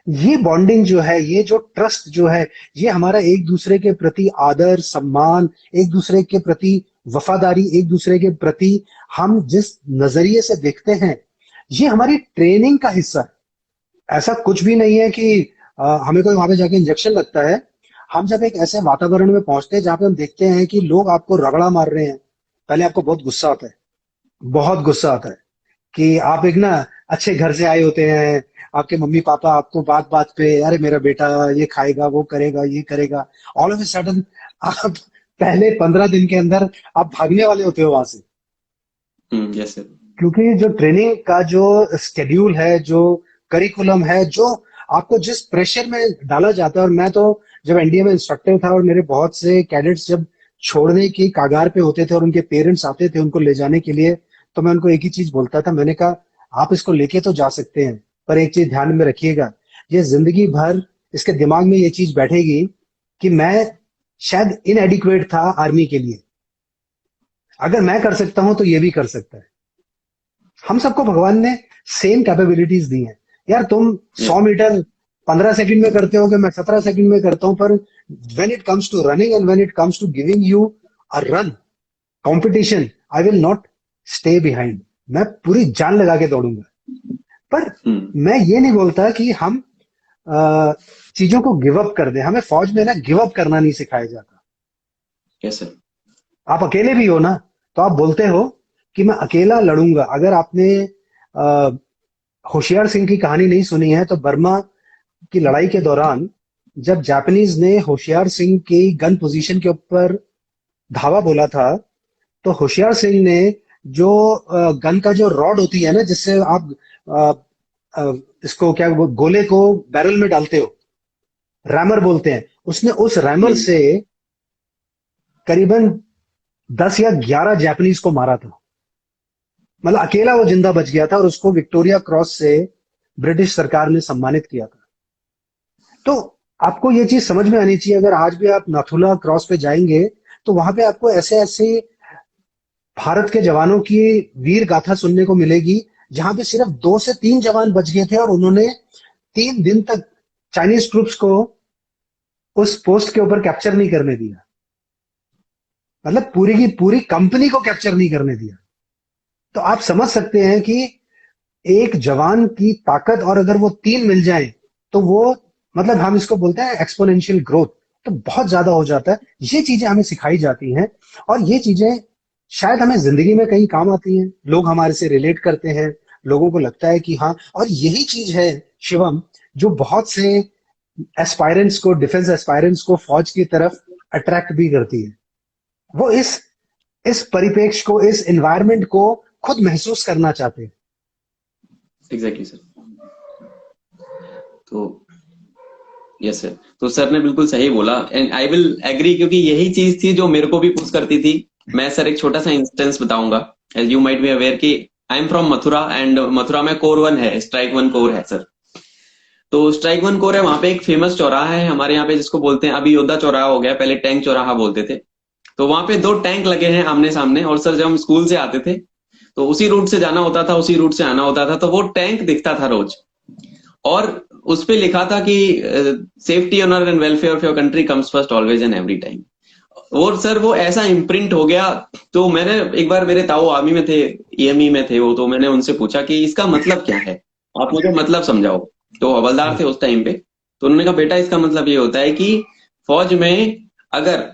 ये बॉन्डिंग जो है, ये जो ट्रस्ट जो है, ये हमारा एक दूसरे के प्रति आदर सम्मान, एक दूसरे के प्रति वफादारी, एक दूसरे के प्रति हम जिस नजरिए से देखते हैं, ये हमारी ट्रेनिंग का हिस्सा है। ऐसा कुछ भी नहीं है कि हमें कोई वहां पे जाके इंजेक्शन लगता है। हम जब एक ऐसे वातावरण में पहुंचते हैं जहां पे हम देखते हैं कि लोग आपको रगड़ा मार रहे हैं, पहले आपको बहुत गुस्सा आता है, बहुत गुस्सा आता है कि आप एक ना अच्छे घर से आए होते हैं, आपके मम्मी पापा आपको बात बात पे अरे मेरा बेटा ये खाएगा वो करेगा ये करेगा, ऑल ऑफ ए सडन आप पहले 15 दिन के अंदर आप भागने वाले होते हो वहां से। Yes sir. क्योंकि जो ट्रेनिंग का जो स्केड्यूल है, जो करिकुलम है, जो आपको जिस प्रेशर में डाला जाता है, और मैं तो जब एनडीए में इंस्ट्रक्टर था और मेरे बहुत से कैडेट्स जब छोड़ने की कागार पे होते थे और उनके पेरेंट्स आते थे उनको ले जाने के लिए, तो मैं उनको एक ही चीज बोलता था, मैंने कहा आप इसको लेके तो जा सकते हैं, पर एक चीज ध्यान में रखिएगा, ये जिंदगी भर इसके दिमाग में ये चीज बैठेगी कि मैं शायद इनएडिक्वेट था आर्मी के लिए, अगर मैं कर सकता हूं तो ये भी कर सकता है। हम सबको भगवान ने सेम कैपेबिलिटीज दी हैं। यार तुम 100 मीटर 15 सेकंड में करते हो कि मैं 17 सेकंड में करता हूं, पर when it comes to running and when it comes to giving you a run competition, I will not stay behind. मैं पूरी जान लगा के दौड़ूंगा। पर मैं ये नहीं बोलता कि हम चीजों को गिव अप कर दें। हमें फौज में ना गिव अप करना नहीं सिखाया जाता। Yes sir. आप अकेले भी हो ना, तो आप बोलते हो कि मैं अकेला लड़ूंगा। अगर आपने होशियार सिंह की कहानी नहीं सुनी है, तो बर्मा की लड़ाई के दौरान जब जापानीज ने होशियार सिंह की गन पोजीशन के ऊपर धावा बोला था, तो होशियार सिंह ने जो गन का जो रॉड होती है ना, जिससे आप अ, इसको क्या गोले को बैरल में डालते हो, रैमर बोलते हैं, उसने उस रैमर से करीबन 10 या 11 जापानीज को मारा था। मतलब अकेला वो जिंदा बच गया था और उसको विक्टोरिया क्रॉस से ब्रिटिश सरकार ने सम्मानित किया था। तो आपको ये चीज समझ में आनी चाहिए। अगर आज भी आप नाथुला क्रॉस पे जाएंगे तो वहां पे आपको ऐसे ऐसे भारत के जवानों की वीर गाथा सुनने को मिलेगी, जहां पे सिर्फ 2 से 3 जवान बच गए थे और उन्होंने 3 दिन तक चाइनीज ट्रूप्स को उस पोस्ट के ऊपर कैप्चर नहीं करने दिया। मतलब पूरी की पूरी कंपनी को कैप्चर नहीं करने दिया। तो आप समझ सकते हैं कि एक जवान की ताकत, और अगर वो 3 मिल जाए तो वो, मतलब हम इसको बोलते हैं एक्सपोनेंशियल ग्रोथ, तो बहुत ज्यादा हो जाता है। ये चीजें हमें सिखाई जाती हैं और ये चीजें शायद हमें जिंदगी में कहीं काम आती हैं। लोग हमारे से रिलेट करते हैं, लोगों को लगता है कि हाँ, और यही चीज है शिवम जो बहुत से एस्पायरेंट्स को, डिफेंस एस्पायरेंट्स को फौज की तरफ अट्रैक्ट भी करती है। वो इस परिपेक्ष को, इस एनवायरनमेंट को खुद महसूस करना चाहते हैं। Exactly sir. तो यस सर, तो सर ने बिल्कुल सही बोला एंड आई विल एग्री, क्योंकि यही चीज थी जो मेरे को भी पुश करती थी। मैं सर एक छोटा सा इंस्टेंस बताऊंगा। As you might be aware कि I am from Mathura and Mathura में कोर 1 है, स्ट्राइक 1 कोर है सर। तो स्ट्राइक 1 कोर है, वहां पे एक फेमस चौराहा है हमारे यहाँ पे जिसको बोलते हैं, अभी योद्धा चौराहा हो गया, पहले टैंक चौराहा बोलते थे। तो वहां पे 2 टैंक लगे हैं आमने सामने, और सर जब हम स्कूल से आते थे तो उसी रूट से जाना होता था, उसी रूट से आना होता था, तो वो टैंक दिखता था रोज, और उस पे लिखा था कि safety honour and welfare of your country comes first always and every time. और सर वो ऐसा इम्प्रिंट हो गया। तो मैंने एक बार, मेरे ताऊ आर्मी में थे, ईएमई में थे वो, तो मैंने उनसे पूछा कि इसका मतलब क्या है, आप मुझे मतलब समझाओ। तो हवलदार थे उस टाइम पे, तो उन्होंने कहा बेटा इसका मतलब ये होता है कि फौज में अगर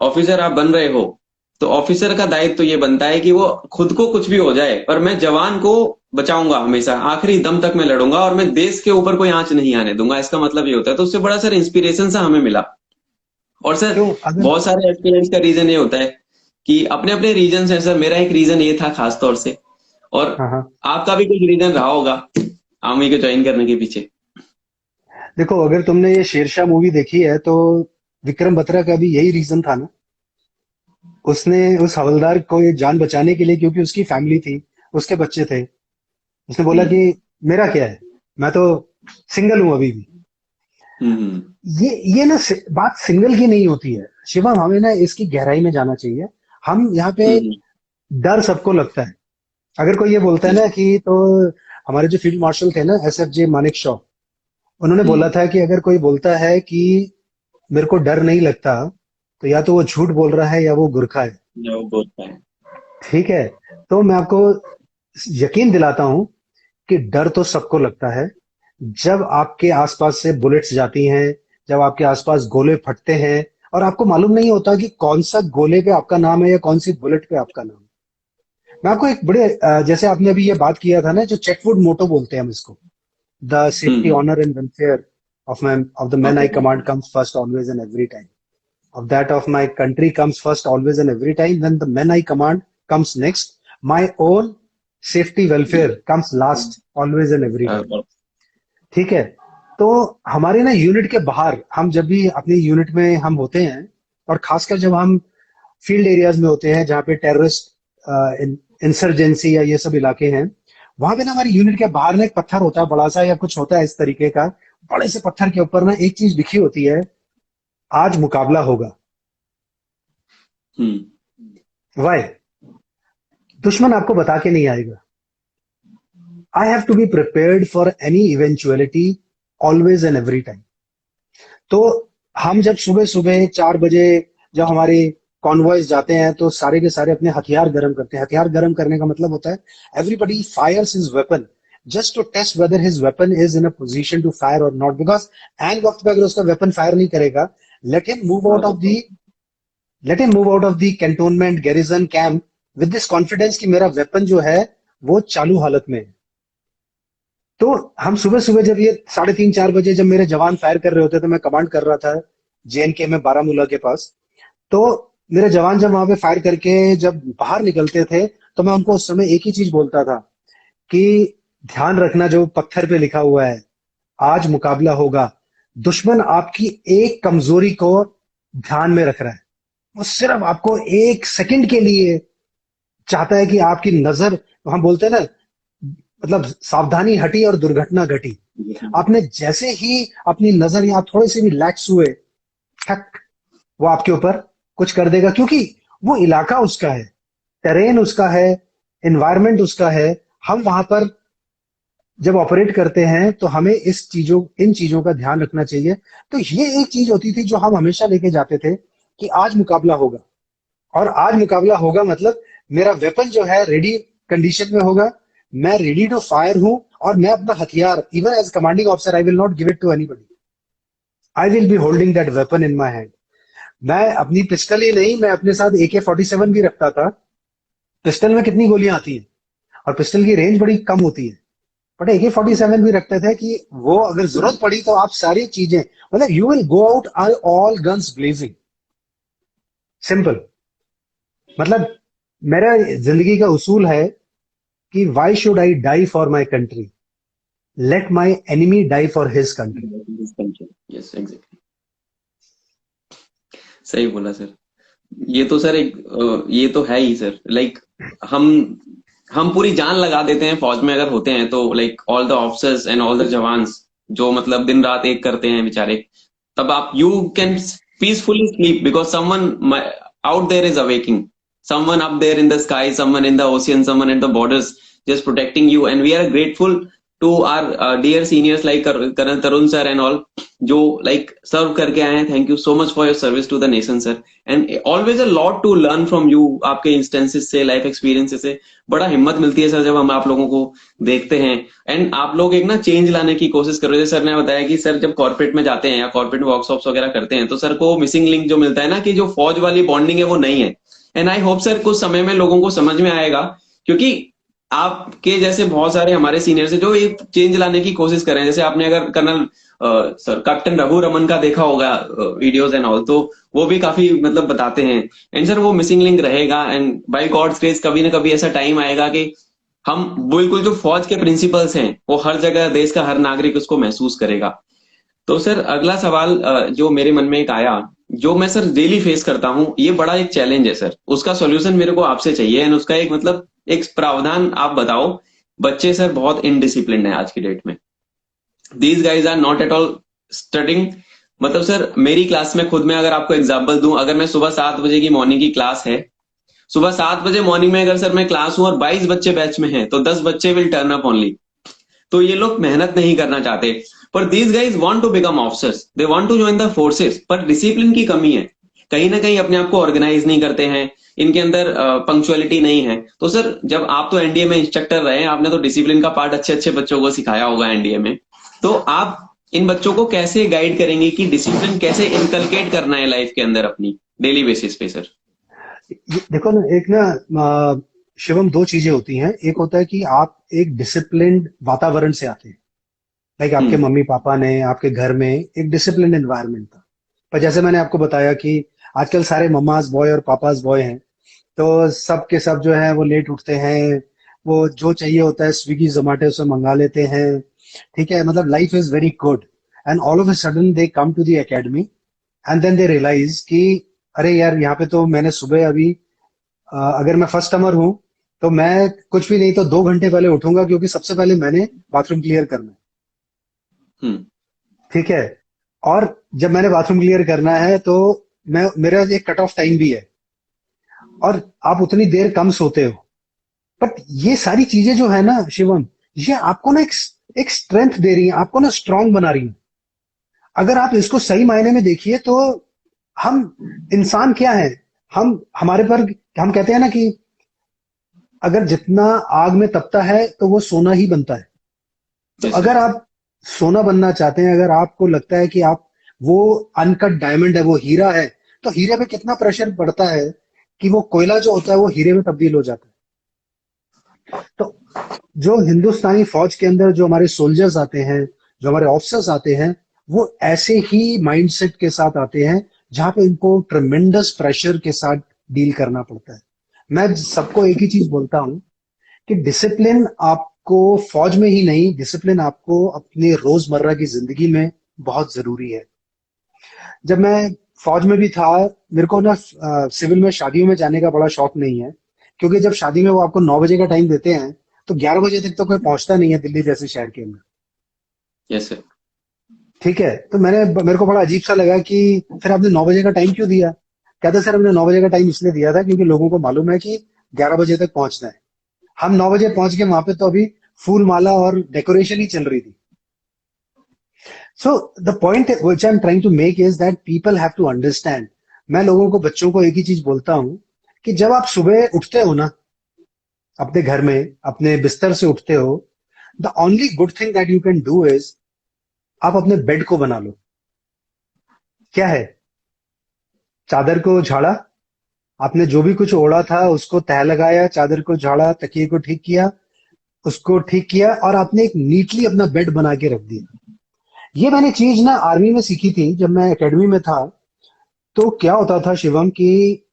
ऑफिसर आप बन रहे हो तो ऑफिसर का दायित्व तो ये बनता है कि वो खुद को कुछ भी हो जाए पर मैं जवान को बचाऊंगा, हमेशा आखिरी दम तक मैं लड़ूंगा और मैं देश के ऊपर कोई आंच नहीं आने दूंगा, इसका मतलब ये होता है। तो उससे बड़ा सर इंस्पिरेशन सा हमें मिला। और सर तो अगर बहुत सारे एस्पिरेंट्स का रीजन ये होता है कि अपने अपने रीजन है सर। मेरा एक रीजन ये था खास तौर से, और हाँ हाँ, आपका भी कुछ रीजन रहा होगा आर्मी को ज्वाइन करने के पीछे। देखो अगर तुमने ये शेरशाह मूवी देखी है तो विक्रम बत्रा का भी यही रीजन था ना। उसने उस हवलदार को ये जान बचाने के लिए, क्योंकि उसकी फैमिली थी, उसके बच्चे थे, उसने बोला कि मेरा क्या है, मैं तो सिंगल हूं अभी भी। हम्म ये ना बात सिंगल की नहीं होती है शिवम, हमें ना इसकी गहराई में जाना चाहिए। हम यहाँ पे हम्म डर सबको लगता है। अगर कोई ये बोलता है ना कि तो हमारे जो फील्ड मार्शल थे ना, SFJ मानेक शॉ, उन्होंने बोला था कि अगर कोई बोलता है कि मेरे को डर नहीं लगता, तो या तो वो झूठ बोल रहा है या वो गुरखा है। जो बोलता है। ठीक है, तो मैं आपको यकीन दिलाता हूं कि डर तो सबको लगता है। जब आपके आसपास से बुलेट्स जाती हैं, जब आपके आसपास गोले फटते हैं, और आपको मालूम नहीं होता कि कौन सा गोले पे आपका नाम है या कौन सी बुलेट पे आपका नाम है। मैं आपको एक बड़े जैसे आपने अभी ये बात किया था ना, जो चेकवुड मोटो बोलते हैं हम इसको, the safety hmm. Honour and welfare of the man I command comes first always and every time, of that of my country comes first always and every time, then the men I command comes next, my own safety welfare comes last always and every time। ठीक है, तो हमारे ना यूनिट के बाहर, हम जब भी अपनी यूनिट में हम होते हैं, और खासकर जब हम फील्ड एरियाज में होते हैं जहाँ पे टेररिस्ट इंसर्जेंसी या ये सब इलाके हैं, वहां पे ना हमारी यूनिट के बाहर ना एक पत्थर होता है बड़ा सा, या कुछ होता है इस तरीके का, बड़े से पत्थर के ऊपर ना एक चीज लिखी होती है, आज मुकाबला होगा। वाई? दुश्मन आपको बता के नहीं आएगा। I have to be prepared for any eventuality always and every time. तो हम जब सुबह सुबह 4 बजे जब हमारे कॉन्वॉयज जाते हैं, तो सारे के सारे अपने हथियार गर्म करते हैं। हथियार गर्म करने का मतलब होता है everybody fires his weapon just to test whether his weapon is in a position to fire और नॉट, बिकॉज एंड वक्त पे अगर उसका वेपन फायर नहीं करेगा, let him move out of the let him move out of the cantonment garrison camp with this confidence कि मेरा वेपन जो है वो चालू हालत में है। तो हम सुबह सुबह जब ये 3:30-4 बजे जब मेरे जवान फायर कर रहे होते थे, मैं कमांड कर रहा था JNK में बारामूला के पास, तो मेरे जवान जब वहां पे फायर करके जब बाहर निकलते थे, तो मैं उनको उस समय एक ही चीज बोलता था कि ध्यान रखना जो पत्थर पे लिखा हुआ है, आज मुकाबला होगा। दुश्मन आपकी एक कमजोरी को ध्यान में रख रहा है, वो सिर्फ आपको 1 सेकंड के लिए चाहता है कि आपकी नजर, हम बोलते हैं ना, मतलब सावधानी हटी और दुर्घटना घटी। आपने जैसे ही अपनी नजर यहाँ थोड़े से भी लैक्स हुए, ठक, वो आपके ऊपर कुछ कर देगा, क्योंकि वो इलाका उसका है, टेरेन उसका है, एनवायरमेंट उसका है। हम वहां पर जब ऑपरेट करते हैं तो हमें इन चीजों का ध्यान रखना चाहिए। तो ये एक चीज होती थी जो हम हमेशा लेके जाते थे कि आज मुकाबला होगा, और आज मुकाबला होगा मतलब मेरा वेपन जो है रेडी कंडीशन में होगा, मैं रेडी टू फायर हूं, और मैं अपना हथियार, even as commanding officer, I will not give it to anybody, I will be holding that weapon in my hand. मैं अपनी पिस्टल ही नहीं, मैं अपने साथ AK-47 भी रखता था। पिस्टल में कितनी गोलियां आती हैं, और पिस्टल की रेंज बड़ी कम होती है, बट AK-47 भी रखते थे कि वो अगर जरूरत पड़ी तो आप सारी चीजें, मतलब you will go out all guns blazing, simple. मतलब मेरा जिंदगी का उसूल है कि why should I die for my country, let my enemy die for his country. Yes, exactly, सही बोला सर। ये तो सर ये तो है ही सर। लाइक हम पूरी जान लगा देते हैं फौज में अगर होते हैं तो, like all the officers and all the jawans जो मतलब दिन रात एक करते हैं बेचारे, तब आप you can peacefully sleep because someone out there is awakening, someone up there in the sky, someone in the ocean, someone at the borders just protecting you, and we are grateful to our dear seniors like Colonel Tarun sir and all, जो like serve करके आए हैं। Thank you so much for your service to the nation sir, and always a lot to learn from you। आपके instances से, life experiences से बड़ा हिम्मत मिलती है सर जब हम आप लोगों को देखते हैं, एंड आप लोग एक ना चेंज लाने की कोशिश कर रहे थे। सर ने बताया कि सर जब कॉर्पोरेट में जाते हैं या कॉर्पोरेट वर्कशॉप्स वगैरह करते हैं, तो सर को मिसिंग लिंक जो मिलता है ना, कि जो फौज वाली बॉन्डिंग है वो नहीं है। एंड आई होप सर कुछ समय में लोगों को समझ में आएगा, क्योंकि आपके जैसे बहुत सारे हमारे सीनियर्स हैं जो एक चेंज लाने की कोशिश कर रहे हैं। जैसे आपने अगर colonel sir captain Raghu Raman का देखा होगा वीडियोस एंड ऑल, तो वो भी काफी मतलब बताते हैं। एंड सर वो मिसिंग लिंक रहेगा, एंड बाय गॉड्स ग्रेस कभी ना कभी ऐसा टाइम आएगा कि हम बिल्कुल जो फौज के प्रिंसिपल्स हैं वो हर जगह देश का हर नागरिक उसको महसूस करेगा। तो सर अगला सवाल जो मेरे मन में एक आया, जो मैं सर डेली फेस करता हूँ, ये बड़ा एक चैलेंज है सर, उसका सॉल्यूशन मेरे को आपसे चाहिए, एंड उसका एक मतलब एक प्रावधान आप बताओ। बच्चे सर बहुत इनडिसिप्लिन्ड है आज की डेट में, these guys are not at all studying. मतलब सर मेरी क्लास में खुद में अगर आपको एग्जाम्पल दूं, अगर मैं सुबह 7 बजे की मॉर्निंग की क्लास है, सुबह 7 बजे मॉर्निंग में अगर सर मैं क्लास हूं और 22 बच्चे बैच में हैं, तो 10 बच्चे विल टर्न अप ओनली, तो ये लोग मेहनत नहीं करना चाहते। पर these guys want to become officers, they want to join the forces, पर डिसिप्लिन की कमी है, कहीं ना कहीं अपने आप को ऑर्गेनाइज नहीं करते हैं, इनके अंदर पंक्चुअलिटी नहीं है। तो सर जब आप तो एनडीए में इंस्ट्रक्टर रहे, आपने तो डिसिप्लिन का पार्ट अच्छे अच्छे बच्चों को सिखाया होगा एनडीए में, तो आप इन बच्चों को कैसे गाइड करेंगे कि डिसिप्लिन कैसे इनकलकेट करना है लाइफ के अंदर अपनी डेली बेसिस पे सर? देखो ना, एक ना शिवम, दो चीजें होती हैं। एक होता है कि आप एक डिसिप्लिन्ड वातावरण से आते हैं, लाइक आपके हम्म। मम्मी पापा ने आपके घर में एक डिसिप्लिन एनवायरनमेंट था। पर जैसे मैंने आपको बताया कि आजकल सारे मम्माज बॉय और पापाज बॉय हैं, तो सब के सब जो है वो लेट उठते हैं, वो जो चाहिए होता है स्विगी जोमेटो से मंगा लेते हैं। ठीक है, मतलब life is very good, and all of a sudden they come to the academy, and then they realize कि अरे यार, यहाँ पे तो मैंने सुबह अभी अगर मैं फर्स्ट टमर हूँ तो मैं कुछ भी नहीं तो 2 घंटे पहले उठूंगा, क्योंकि सबसे पहले मैंने बाथरूम क्लियर करना है। हम्म। ठीक है, और जब मैंने बाथरूम क्लियर करना है तो मैं, मेरा एक कट ऑफ टाइम भी है, और आप उतनी देर कम सोते हो। बट ये सारी चीजें जो है ना शिवम, ये आपको ना एक स्ट्रेंथ दे रही है, आपको ना स्ट्रांग बना रही है। अगर आप इसको सही मायने में देखिए तो हम इंसान क्या है, हम हमारे पर, हम कहते हैं ना कि अगर जितना आग में तपता है तो वो सोना ही बनता है। तो यस सर। अगर आप सोना बनना चाहते हैं, अगर आपको लगता है कि आप वो अनकट डायमंड है, वो हीरा है, तो हीरे पे कितना प्रेशर पड़ता है कि वो कोयला जो होता है वो हीरे में तब्दील हो जाता है। तो जो हिंदुस्तानी फौज के अंदर जो हमारे सोल्जर्स आते हैं, जो हमारे ऑफिसर्स आते हैं, वो ऐसे ही माइंडसेट के साथ आते हैं, जहां पे इनको ट्रमेंडस प्रेशर के साथ डील करना पड़ता है। मैं सबको एक ही चीज बोलता हूं कि डिसिप्लिन आपको फौज में ही नहीं, डिसिप्लिन आपको अपने रोजमर्रा की जिंदगी में बहुत जरूरी है। जब मैं फौज में भी था, मेरे को ना सिविल में शादियों में जाने का बड़ा शौक नहीं है, क्योंकि जब शादी में वो आपको 9 बजे का टाइम देते हैं तो 11 बजे तक तो कोई पहुंचता नहीं है दिल्ली जैसे शहर के अंदर। Yes sir. ठीक है, तो मेरे को बड़ा अजीब सा लगा कि फिर आपने 9 बजे का टाइम क्यों दिया। कहते सर हमने 9 बजे का टाइम इसलिए दिया था क्योंकि लोगों को मालूम है कि 11 बजे तक पहुंचना है। हम 9 बजे पहुंच गए वहां पे, तो अभी फूल माला और डेकोरेशन ही चल रही थी। So the point which I am trying to make is that people have to understand. मैं लोगों को, बच्चों को एक ही चीज बोलता हूं कि जब आप सुबह उठते हो ना, अपने घर में अपने बिस्तर से उठते हो, the only good thing that you can do is आप अपने बेड को बना लो। क्या है, चादर को झाड़ा, आपने जो भी कुछ ओढ़ा था उसको तह लगाया, चादर को झाड़ा, तकिए को ठीक किया, उसको ठीक किया, और आपने एक नीटली अपना बेड बना के रख दिया। ये मैंने चीज ना आर्मी में सीखी थी जब मैं एकेडमी में था। तो क्या होता था शिवम कि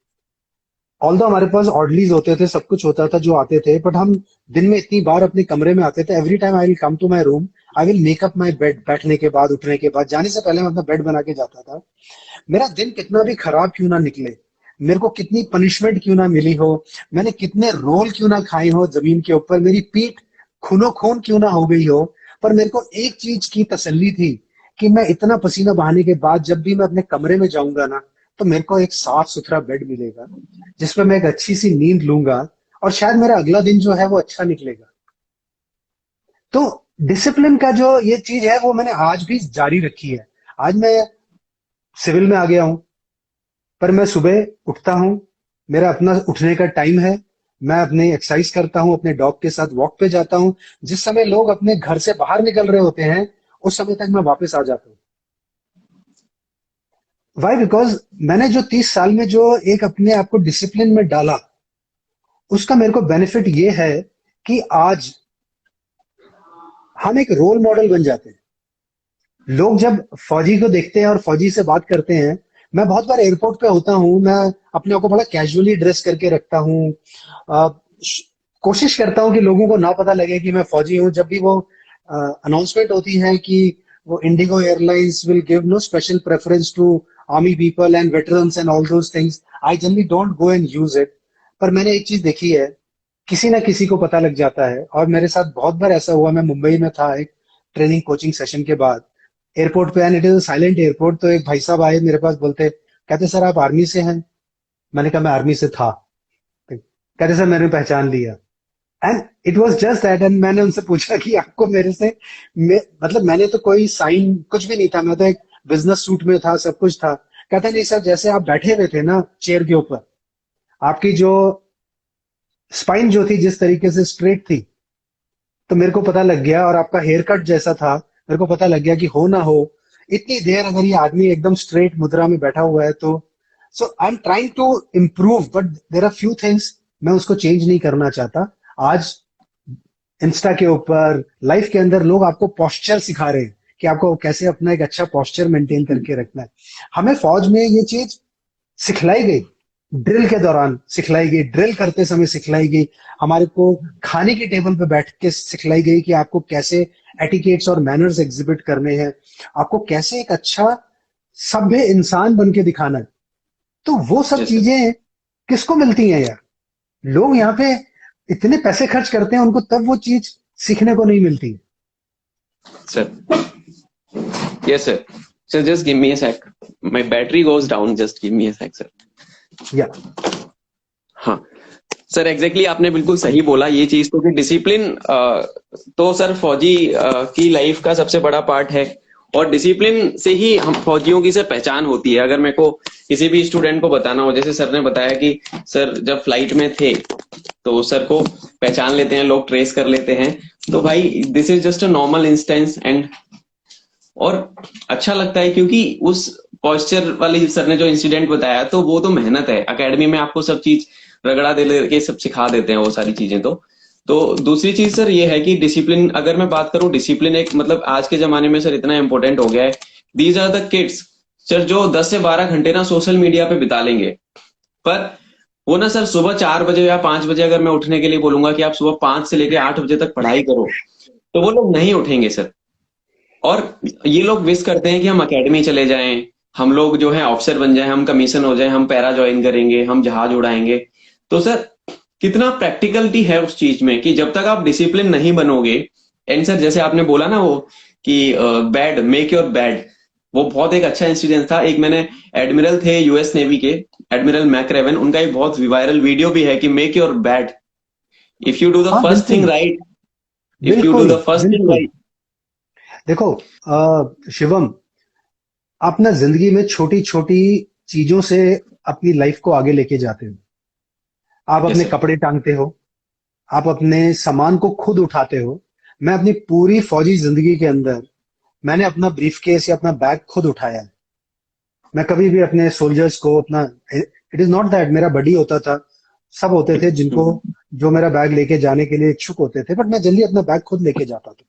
ऑल्दो हमारे पास ऑर्डलीज होते थे, सब कुछ होता था जो आते थे, बट हम दिन में इतनी बार अपने कमरे में आते थे। Every time I will come to my room, I will make up my bed. बैठने के बाद, उठने के बाद, जाने से पहले मैं अपना बेड बना के जाता था। मेरा दिन कितना भी खराब क्यों ना निकले, मेरे को कितनी पनिशमेंट क्यों ना मिली हो, मैंने कितने रोल क्यों ना खाए हो जमीन के ऊपर, मेरी पीठ खूनो खून क्यों ना हो गई हो, पर मेरे को एक चीज की तसल्ली थी कि मैं इतना पसीना बहाने के बाद जब भी मैं अपने कमरे में जाऊंगा ना, तो मेरे को एक साफ सुथरा बेड मिलेगा जिसपे मैं एक अच्छी सी नींद लूंगा, और शायद मेरा अगला दिन जो है वो अच्छा निकलेगा। तो डिसिप्लिन का जो ये चीज है वो मैंने आज भी जारी रखी है। आज मैं सिविल में आ गया हूं, पर मैं सुबह उठता हूं, मेरा अपना उठने का टाइम है, मैं अपने एक्सरसाइज करता हूं, अपने डॉग के साथ वॉक पे जाता हूं। जिस समय लोग अपने घर से बाहर निकल रहे होते हैं, उस समय तक मैं वापस आ जाता हूँ। वाई? बिकॉज मैंने जो 30 साल में जो एक अपने आप को डिसिप्लिन में डाला, उसका मेरे को बेनिफिट ये है कि आज हम एक रोल मॉडल बन जाते हैं। लोग जब फौजी को देखते हैं और फौजी से बात करते हैं, मैं बहुत बार एयरपोर्ट पे होता हूं, मैं अपने आप को बड़ा कैजुअली ड्रेस करके रखता हूं। अ, श- कोशिश करता हूं कि लोगों को ना पता लगे कि मैं फौजी हूं। जब भी वो अनाउंसमेंट होती है कि वो IndiGo airlines will give no special preference to army people and veterans and all those things, I generally don't go and use it. पर मैंने एक चीज देखी है, किसी ना किसी को पता लग जाता है, और मेरे साथ बहुत बार ऐसा हुआ। मैं मुंबई में था एक ट्रेनिंग कोचिंग सेशन के बाद, एयरपोर्ट पे, and it is silent airport, तो एक भाई साहब आए मेरे पास, बोलते, कहते सर आप आर्मी से हैं? मैंने कहा मैं आर्मी से था। कहते सर मैंने पहचान लिया। And it was just that, and मैंने उनसे पूछा कि आपको मेरे से मतलब मैंने तो कोई साइन कुछ भी नहीं था, मैं तो एक बिजनेस सूट में था, सब कुछ था। कहता नहीं सर, जैसे आप बैठे हुए थे ना चेयर के ऊपर, आपकी जो स्पाइन जो थी जिस तरीके से स्ट्रेट थी, तो मेरे को पता लग गया, और आपका हेयर कट जैसा था, मेरे को पता लग गया कि हो ना हो इतनी देर अगर ये आदमी एकदम स्ट्रेट मुद्रा में बैठा हुआ है तो। So I am trying to improve, but there are few things मैं उसको चेंज नहीं करना चाहता। आज इंस्टा के ऊपर, लाइफ के अंदर लोग आपको पोस्चर सिखा रहे हैं कि आपको कैसे अपना एक अच्छा पोस्चर मेंटेन करके रखना है। हमें फौज में ये चीज सिखलाई गई, ड्रिल के दौरान सिखलाई गई, ड्रिल करते समय सिखलाई गई, हमारे को खाने की टेबल पे बैठ के सिखलाई गई कि आपको कैसे एटिकेट्स और मैनर्स एग्जिबिट करने हैं, आपको कैसे एक अच्छा सभ्य इंसान बन के दिखाना है। तो वो सब यस चीजें किसको मिलती हैं यार? लोग यहाँ पे इतने पैसे खर्च करते हैं, उनको तब वो चीज सीखने को नहीं मिलती। Sir, yes sir. So just give me a sec. My battery goes down. Just give me a sec, sir. या हाँ सर, एग्जैक्टली आपने बिल्कुल सही बोला ये चीज तो कि डिसिप्लिन तो सर फौजी की लाइफ का सबसे बड़ा पार्ट है, और डिसिप्लिन से ही हम फौजियों की सर पहचान होती है। अगर मेरे को किसी भी स्टूडेंट को बताना हो, जैसे सर ने बताया कि सर जब फ्लाइट में थे तो सर को पहचान लेते हैं लोग, ट्रेस कर लेते हैं, तो भाई this is just a normal instance. And और अच्छा लगता है क्योंकि उस पॉस्चर वाली सर ने जो इंसिडेंट बताया, तो वो तो मेहनत है। एकेडमी में आपको सब चीज रगड़ा दे के सब सिखा देते हैं वो सारी चीजें। तो दूसरी चीज सर ये है कि डिसिप्लिन, अगर मैं बात करूं, डिसिप्लिन एक मतलब आज के जमाने में सर इतना इंपॉर्टेंट हो गया है। These are the kids sir जो 10 से 12 घंटे ना सोशल मीडिया पे बिता लेंगे, पर वो ना सर सुबह 4 बजे या 5 बजे अगर मैं उठने के लिए बोलूंगा कि आप सुबह 5 से लेके 8 बजे तक पढ़ाई करो, तो वो लोग नहीं उठेंगे सर। और ये लोग विश करते हैं कि हम एकेडमी चले जाएं, हम लोग जो है ऑफिसर बन जाएं, हम कमीशन हो जाएं, हम पैरा ज्वाइन करेंगे, हम जहाज उड़ाएंगे। तो सर कितना प्रैक्टिकलिटी है उस चीज में कि जब तक आप डिसिप्लिन नहीं बनोगे। एंड सर जैसे आपने बोला ना वो कि बैड मेक योर बैड, वो बहुत एक अच्छा इंसिडेंट था। एक मैंने एडमिरल थे यूएस नेवी के, एडमिरल मैकरेवन, उनका एक बहुत वायरल वीडियो भी है कि make your bad, if you do the हाँ फर्स्ट थिंग बिल्कुल, राइट, इफ यू डू बिल्कुल द फर्स्ट थिंग बिल्कुल। राइट। देखो शिवम, आप ना जिंदगी में छोटी छोटी चीजों से अपनी लाइफ को आगे लेके जाते हो। आप यस अपने सर। कपड़े टांगते हो, आप अपने सामान को खुद उठाते हो। मैं अपनी पूरी फौजी जिंदगी के अंदर मैंने अपना ब्रीफकेस या अपना बैग खुद उठाया है। मैं कभी भी अपने सोल्जर्स को अपना, इट इज नॉट दैट मेरा बडी होता था, सब होते थे जिनको जो मेरा बैग लेके जाने के लिए इच्छुक होते थे, बट मैं जल्दी अपना बैग खुद लेके जाता था।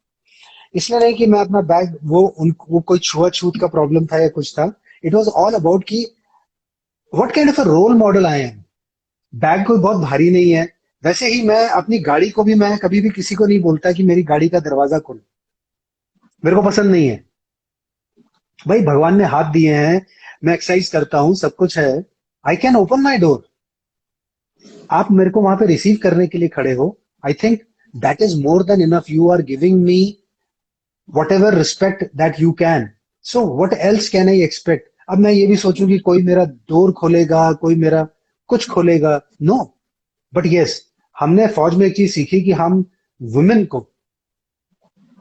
इसलिए नहीं कि मैं अपना बैग वो कोई छुआछूत का प्रॉब्लम था या कुछ था। इट वॉज ऑल अबाउट कि what kind of a role model I am. Bag कोई बहुत भारी नहीं है। वैसे ही मैं अपनी गाड़ी को भी, मैं कभी भी किसी को नहीं बोलता कि मेरी गाड़ी का दरवाजा खोलो, मेरे को पसंद नहीं है। भाई भगवान ने हाथ दिए हैं, मैं एक्सरसाइज करता हूं, सब कुछ है, I can open my door. आप मेरे को वहां पे रिसीव करने के लिए खड़े हो, I think that is more than enough. You are giving me whatever respect that you can, so what else can I expect? अब मैं ये भी सोचूं कि कोई मेरा डोर खोलेगा, कोई मेरा कुछ खोलेगा, नो। बट यस, हमने फौज में एक चीज सीखी कि हम वुमेन को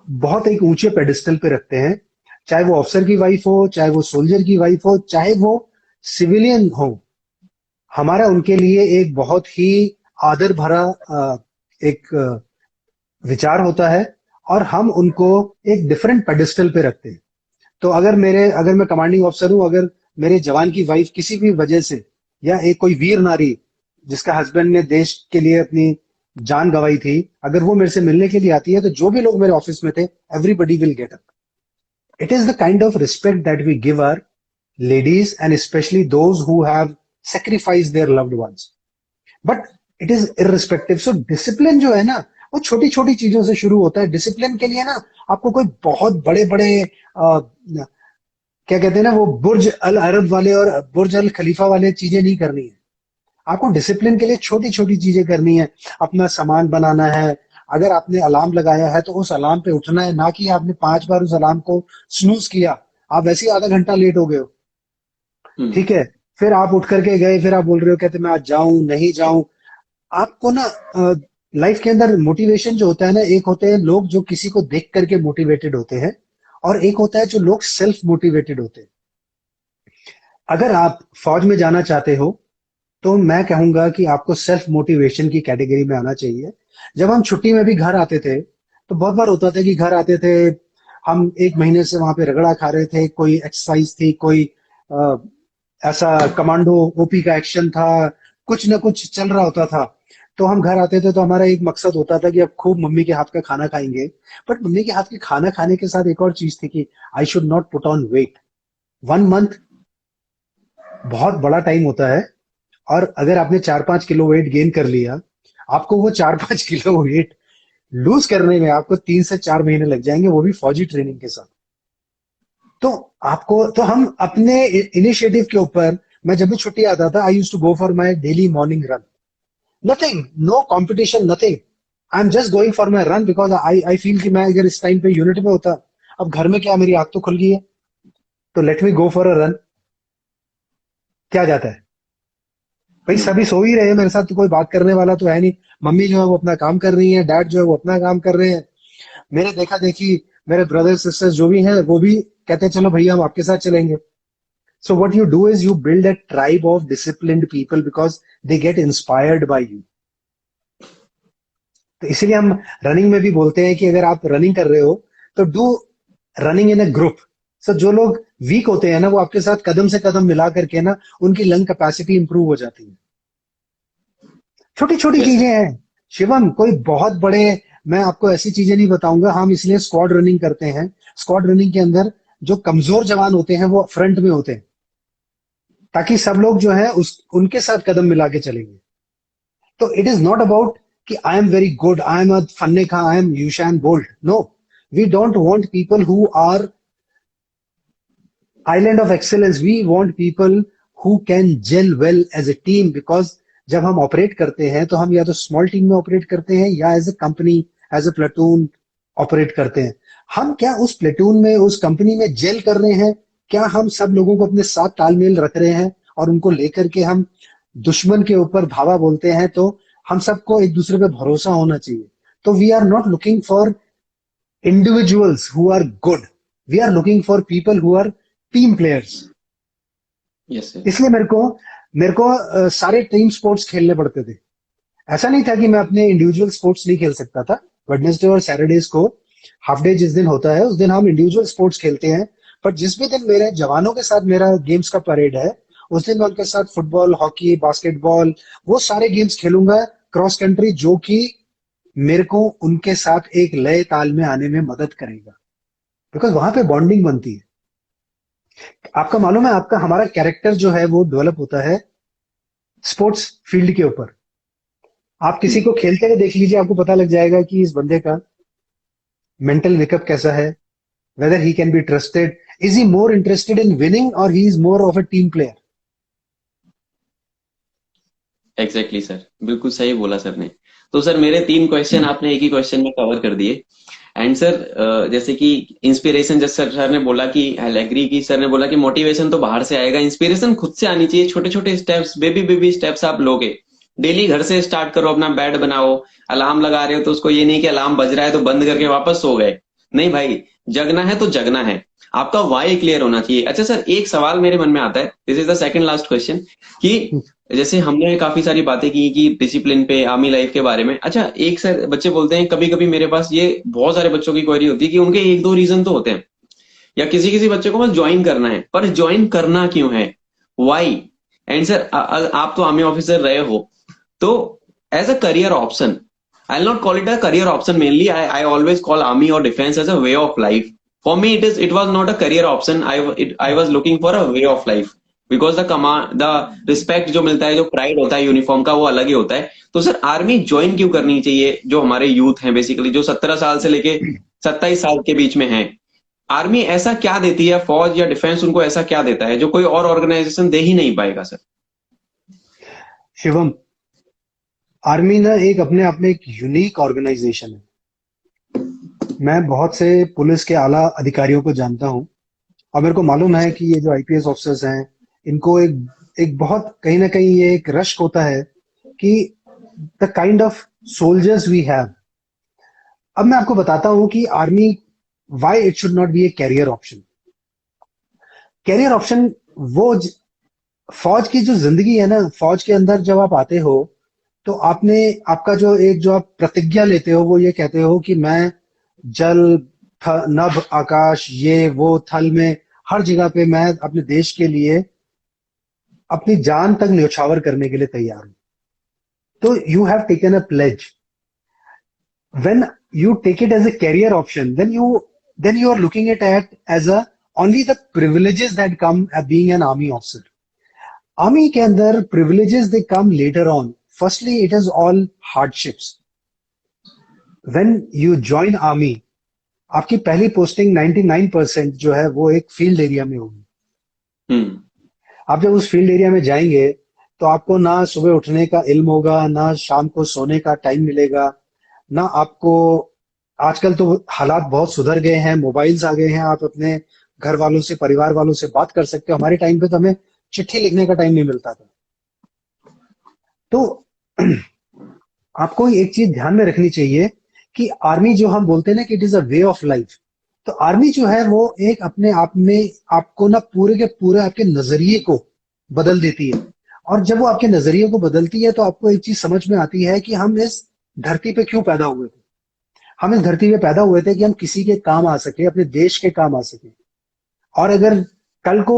बहुत एक ऊंचे पेडिस्टल पे रखते हैं। चाहे वो ऑफिसर की वाइफ हो, चाहे वो सोल्जर की वाइफ हो, चाहे वो सिविलियन हो, हमारा उनके लिए एक बहुत ही आदर भरा एक विचार होता है, और हम उनको एक डिफरेंट पेडिस्टल पे रखते हैं। तो अगर मैं कमांडिंग ऑफिसर हूं, अगर मेरे जवान की वाइफ किसी भी वजह से, या एक कोई वीर नारी जिसका हस्बैंड ने देश के लिए अपनी जान गंवाई थी, अगर वो मेरे से मिलने के लिए आती है, तो जो भी लोग मेरे ऑफिस में थे, everybody will get up. It is the kind of respect that we give our ladies, and specially those who have sacrificed their loved ones. But it is irrespective. So discipline जो है ना, वो छोटी छोटी चीजों से शुरू होता है। डिसिप्लिन के लिए ना आपको कोई बहुत बड़े बड़े क्या कहते हैं ना, वो बुर्ज अल अरब वाले और बुर्ज अल खलीफा वाले चीजें नहीं करनी है। आपको डिसिप्लिन के लिए छोटी छोटी चीजें करनी है। अपना सामान बनाना है, अगर आपने अलार्म लगाया है तो उस अलार्म पे उठना है, ना कि आपने 5 बार उस अलार्म को स्नूज किया, आप वैसे ही आधा घंटा लेट हो गए हो, ठीक है। फिर आप उठ करके गए, फिर आप बोल रहे हो, कहते मैं आज जाऊं नहीं जाऊं। आपको ना लाइफ के अंदर मोटिवेशन जो होता है ना, एक होते हैं लोग जो किसी को देख करके मोटिवेटेड होते हैं, और एक होता है जो लोग सेल्फ मोटिवेटेड होते हैं। अगर आप फौज में जाना चाहते हो तो मैं कहूंगा कि आपको सेल्फ मोटिवेशन की कैटेगरी में आना चाहिए। जब हम छुट्टी में भी घर आते थे तो बहुत बार होता था कि घर आते थे, हम एक महीने से वहां पे रगड़ा खा रहे थे, कोई एक्सरसाइज थी, कोई अ, ऐसा कमांडो ओपी का एक्शन था, कुछ ना कुछ चल रहा होता था। तो हम घर आते थे तो हमारा एक मकसद होता था कि अब खूब मम्मी के हाथ का खाना खाएंगे। बट मम्मी के हाथ के खाना खाने के साथ एक और चीज थी कि I should not put on weight. 1 month बहुत बड़ा टाइम होता है, और अगर आपने 4-5 किलो वेट गेन कर लिया, आपको वो 4-5 किलो वेट लूज करने में आपको 3 से 4 महीने लग जाएंगे, वो भी फौजी ट्रेनिंग के साथ। तो आपको तो हम अपने इनिशिएटिव के ऊपर, मैं जब भी छुट्टी आता था, I use to go for my daily morning run. Nothing, no competition, nothing. I am just going for my run because I I feel कि मैं अगर इस टाइम पे यूनिट में होता, अब घर में क्या, मेरी आंख तो खुल गई है, तो let me go for a run. क्या जाता है भाई, हम्म। सभी सो ही रहे हैं, मेरे साथ तो कोई बात करने वाला तो है नहीं। मम्मी जो है वो अपना काम कर रही है, डैड जो है वो अपना काम कर रहे हैं। मेरे देखा देखी मेरे ब्रदर सिस्टर्स जो भी हैं वो भी कहते हैं चलो भैया हम आपके साथ चलेंगे। So what you do is you build a tribe of disciplined people because they get inspired by you. तो इसीलिए हम रनिंग में भी बोलते हैं कि अगर आप रनिंग कर रहे हो तो do running in a group. So जो लोग वीक होते हैं ना, वो आपके साथ कदम से कदम मिला करके ना, उनकी लंग कैपेसिटी इंप्रूव हो जाती है। छोटी छोटी यस चीजें सर। हैं शिवम, कोई बहुत बड़े, मैं आपको ऐसी चीजें नहीं बताऊंगा। हम इसलिए स्क्वाड रनिंग करते हैं। स्क्वाड रनिंग के अंदर जो कमजोर जवान होते हैं वो फ्रंट में होते हैं, ताकि सब लोग जो है उस उनके साथ कदम मिला के चलेंगे। तो इट इज नॉट अबाउट कि I am very good, I am a फन्ने खा, I am Usain Bolt, no. We don't want people who are island of excellence. We want people who can gel well as a team, because जब हम ऑपरेट करते हैं तो हम या तो स्मॉल टीम में ऑपरेट करते हैं या as a company, as a platoon operate करते हैं। हम क्या उस प्लेटून में, उस कंपनी में जेल कर रहे हैं? क्या हम सब लोगों को अपने साथ तालमेल रख रहे हैं और उनको लेकर के हम दुश्मन के ऊपर धावा बोलते हैं? तो हम सबको एक दूसरे पे भरोसा होना चाहिए। तो we are not looking for individuals who are good, we are looking for people who are team players। Yes sir. इसलिए मेरे को सारे टीम स्पोर्ट्स खेलने पड़ते थे। ऐसा नहीं था कि मैं अपने इंडिविजुअल स्पोर्ट्स नहीं खेल सकता था। वेडनेसडे और सैटरडेज को हाफ डे जिस दिन होता है उस दिन हम इंडिविजुअल स्पोर्ट्स खेलते हैं। पर जिस भी दिन मेरे जवानों के साथ मेरा गेम्स का परेड है, उस दिन मैं उनके साथ फुटबॉल, हॉकी, बास्केटबॉल, वो सारे गेम्स खेलूंगा, क्रॉस कंट्री, जो कि मेरे को उनके साथ एक लय ताल में आने में मदद करेगा, बिकॉज वहां पे बॉन्डिंग बनती है। आपका मालूम है, आपका हमारा कैरेक्टर जो है वो डेवलप होता है स्पोर्ट्स फील्ड के ऊपर। आप किसी को खेलते हुए देख लीजिए, आपको पता लग जाएगा कि इस बंदे का मेंटल मेकअप कैसा है, whether he can be trusted, is he more interested in winning और he is more of a team player. Exactly sir, बिल्कुल सही बोला सर ने। तो सर मेरे 3 क्वेश्चन आपने एक ही क्वेश्चन में कवर कर दिए। एंड सर जैसे कि इंस्पिरेशन, जैसे सर ने बोला कि आई एग्री, कि सर ने बोला कि मोटिवेशन तो बाहर से आएगा, इंस्पिरेशन खुद से आनी चाहिए। छोटे छोटे स्टेप्स, बेबी बेबी स्टेप्स आप लोगे। डेली घर से स्टार्ट करो, अपना बेड बनाओ। अलार्म लगा रहे हो तो उसको ये नहीं कि अलार्म बज रहा है तो बंद करके वापस सो गए। नहीं भाई, जगना है तो जगना है। आपका वाई क्लियर होना चाहिए। अच्छा सर, एक सवाल मेरे मन में आता है, this is the second last question, कि जैसे हमने काफी सारी बातें की कि डिसिप्लिन पे, आर्मी लाइफ के बारे में। अच्छा, एक सर बच्चे बोलते हैं, कभी कभी मेरे पास ये बहुत सारे बच्चों की क्वेरी होती है कि उनके 1-2 रीजन तो होते हैं, या किसी किसी बच्चे को बस ज्वाइन करना है, पर ज्वाइन करना क्यों है, वाई? एंड सर आप तो आर्मी ऑफिसर रहे हो, तो as a career option, I will not call it a career option mainly, I always call army और defence as a way of life. For me it was not a career option, I was looking for a way of life, because the respect जो मिलता है, जो प्राइड होता है यूनिफॉर्म का, वो अलग ही होता है। तो सर आर्मी ज्वाइन क्यों करनी चाहिए जो हमारे यूथ हैं, बेसिकली जो 17 साल से लेके 27 साल के बीच में है? आर्मी ऐसा क्या देती है, फौज या डिफेंस उनको ऐसा क्या देता है जो कोई और ऑर्गेनाइजेशन दे ही नहीं पाएगा सर? शिवम, आर्मी ना एक अपने आप में एक यूनिक ऑर्गेनाइजेशन है। मैं बहुत से पुलिस के आला अधिकारियों को जानता हूं, और मेरे को मालूम है कि ये जो आईपीएस ऑफिसर्स हैं, इनको एक एक बहुत कहीं ना कहीं ये एक रश्क होता है कि the kind of soldiers we have. अब मैं आपको बताता हूं कि army, why it should not be a career option. Career option वो फौज की जो जिंदगी है ना, फौज के अंदर जब आप आते हो तो आपने आपका जो आप प्रतिज्ञा लेते हो वो ये कहते हो कि मैं जल, नभ, आकाश, ये वो, थल में हर जगह पे मैं अपने देश के लिए अपनी जान तक न्यौछावर करने के लिए तैयार हूं. तो you have taken a pledge. When you take it as a career option, then you are looking at as a only the privileges that come at being an army officer. Army के अंदर privileges they come later on. Firstly, it is all hardships. When you join army, आपकी पहली पोस्टिंग 99% जो है वो एक फील्ड एरिया में होगी. आप जब उस फील्ड एरिया में जाएंगे तो आपको ना सुबह उठने का इल्म होगा, ना शाम को सोने का टाइम मिलेगा, ना आपको, आजकल तो हालात बहुत सुधर गए हैं, मोबाइल्स आ गए हैं, आप अपने घर वालों से, परिवार वालों से बात कर सकते हो. हमारे टाइम पे तो हमें चिट्ठी लिखने का टाइम नहीं मिलता था. तो आपको एक चीज ध्यान में रखनी चाहिए कि आर्मी जो हम बोलते हैं ना कि it is a way of life, तो आर्मी जो है वो एक अपने आप में आपको ना पूरे के पूरे आपके नजरिए को बदल देती है. और जब वो आपके नजरिए को बदलती है तो आपको एक चीज समझ में आती है कि हम इस धरती पे क्यों पैदा हुए थे. हम इस धरती पे पैदा हुए थे कि हम किसी के काम आ सके, अपने देश के काम आ सके. और अगर कल को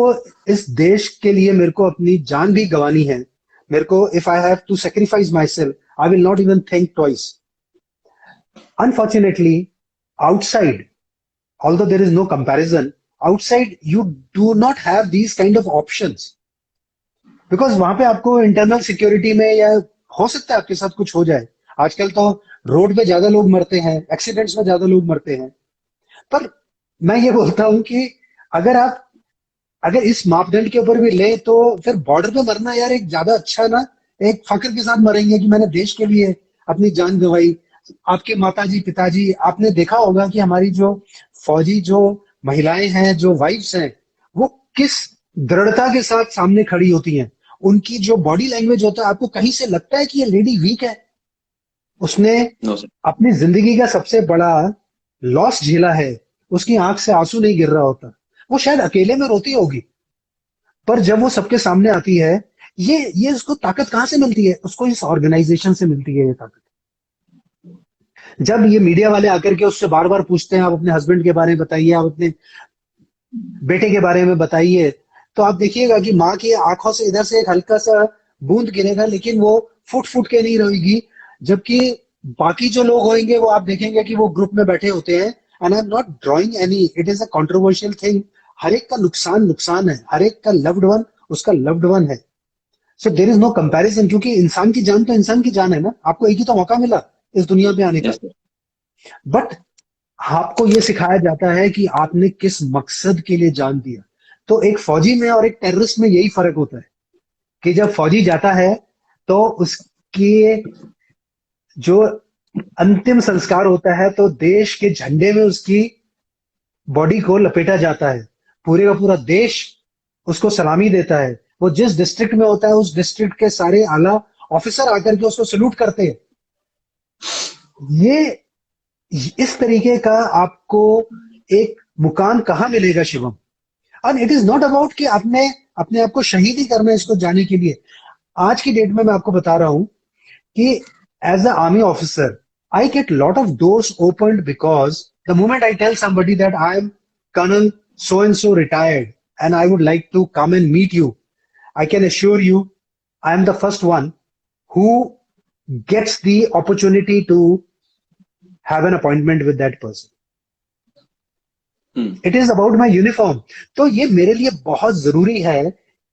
इस देश के लिए मेरे को अपनी जान भी गंवानी है, मेरे को, if I have to sacrifice myself, I will not even think twice. Unfortunately outside, although there is no comparison, outside you do not have these kind of options. Because वहां पे आपको इंटरनल सिक्योरिटी में, या हो सकता है आपके साथ कुछ हो जाए. आजकल तो रोड पे ज्यादा लोग मरते हैं, एक्सीडेंट्स में ज्यादा लोग मरते हैं. पर मैं ये बोलता हूं कि अगर इस मापदंड के ऊपर भी ले तो फिर बॉर्डर पे मरना यार एक ज्यादा अच्छा ना, एक फख्र के साथ मरेंगे कि मैंने देश के लिए अपनी जान गंवाई. आपके माताजी, पिताजी, आपने देखा होगा कि हमारी जो फौजी जो महिलाएं हैं, जो वाइफ्स हैं, वो किस दृढ़ता के साथ सामने खड़ी होती हैं. उनकी जो बॉडी लैंग्वेज होता है, आपको कहीं से लगता है कि ये लेडी वीक है. उसने अपनी जिंदगी का सबसे बड़ा लॉस झेला है, उसकी आंख से आंसू नहीं गिर रहा होता. वो शायद अकेले में रोती होगी, पर जब वो सबके सामने आती है, ये उसको ताकत कहां से मिलती है? उसको इस ऑर्गेनाइजेशन से मिलती है ये ताकत. जब ये मीडिया वाले आकर के उससे बार बार पूछते हैं, आप अपने हस्बैंड के बारे में बताइए, आप अपने बेटे के बारे में बताइए, तो आप देखिएगा कि माँ की आंखों से इधर से एक हल्का सा बूंद गिरेगा, लेकिन वो फुट फुट के नहीं रहेगी. जबकि बाकी जो लोग होंगे वो आप देखेंगे कि वो ग्रुप में बैठे होते हैं. And I am not drawing any, it is a controversial thing. हर एक का नुकसान है, हर एक का लव्ड वन उसका लव्ड वन है. So there is no comparison, क्योंकि इंसान की जान तो इंसान की जान है ना. आपको एक ही तो मौका मिला इस दुनिया पे आने का. बट आपको ये सिखाया जाता है कि आपने किस मकसद के लिए जान दिया. तो एक फौजी में और एक टेररिस्ट में यही फर्क होता है कि जब फौजी जाता है तो उसके जो अंतिम संस्कार होता है तो देश के झंडे में उसकी बॉडी को लपेटा जाता है. पूरे का पूरा देश उसको सलामी देता है. वो जिस डिस्ट्रिक्ट में होता है उस डिस्ट्रिक्ट के सारे आला ऑफिसर आकर के उसको सल्यूट करते हैं. ये इस तरीके का आपको एक मुकाम कहां मिलेगा शिवम? और इट इज नॉट अबाउट कि आपने अपने आप को शहीद ही करना है इसको जाने के लिए. आज की डेट में मैं आपको बता रहा हूं कि as a army officer I get lot of doors opened because the moment I tell somebody that I am colonel so and so retired and I would like to come and meet you, I can assure you I am the first one who gets the opportunity to have an appointment with that person. It is about my uniform. तो ये मेरे लिए बहुत जरूरी है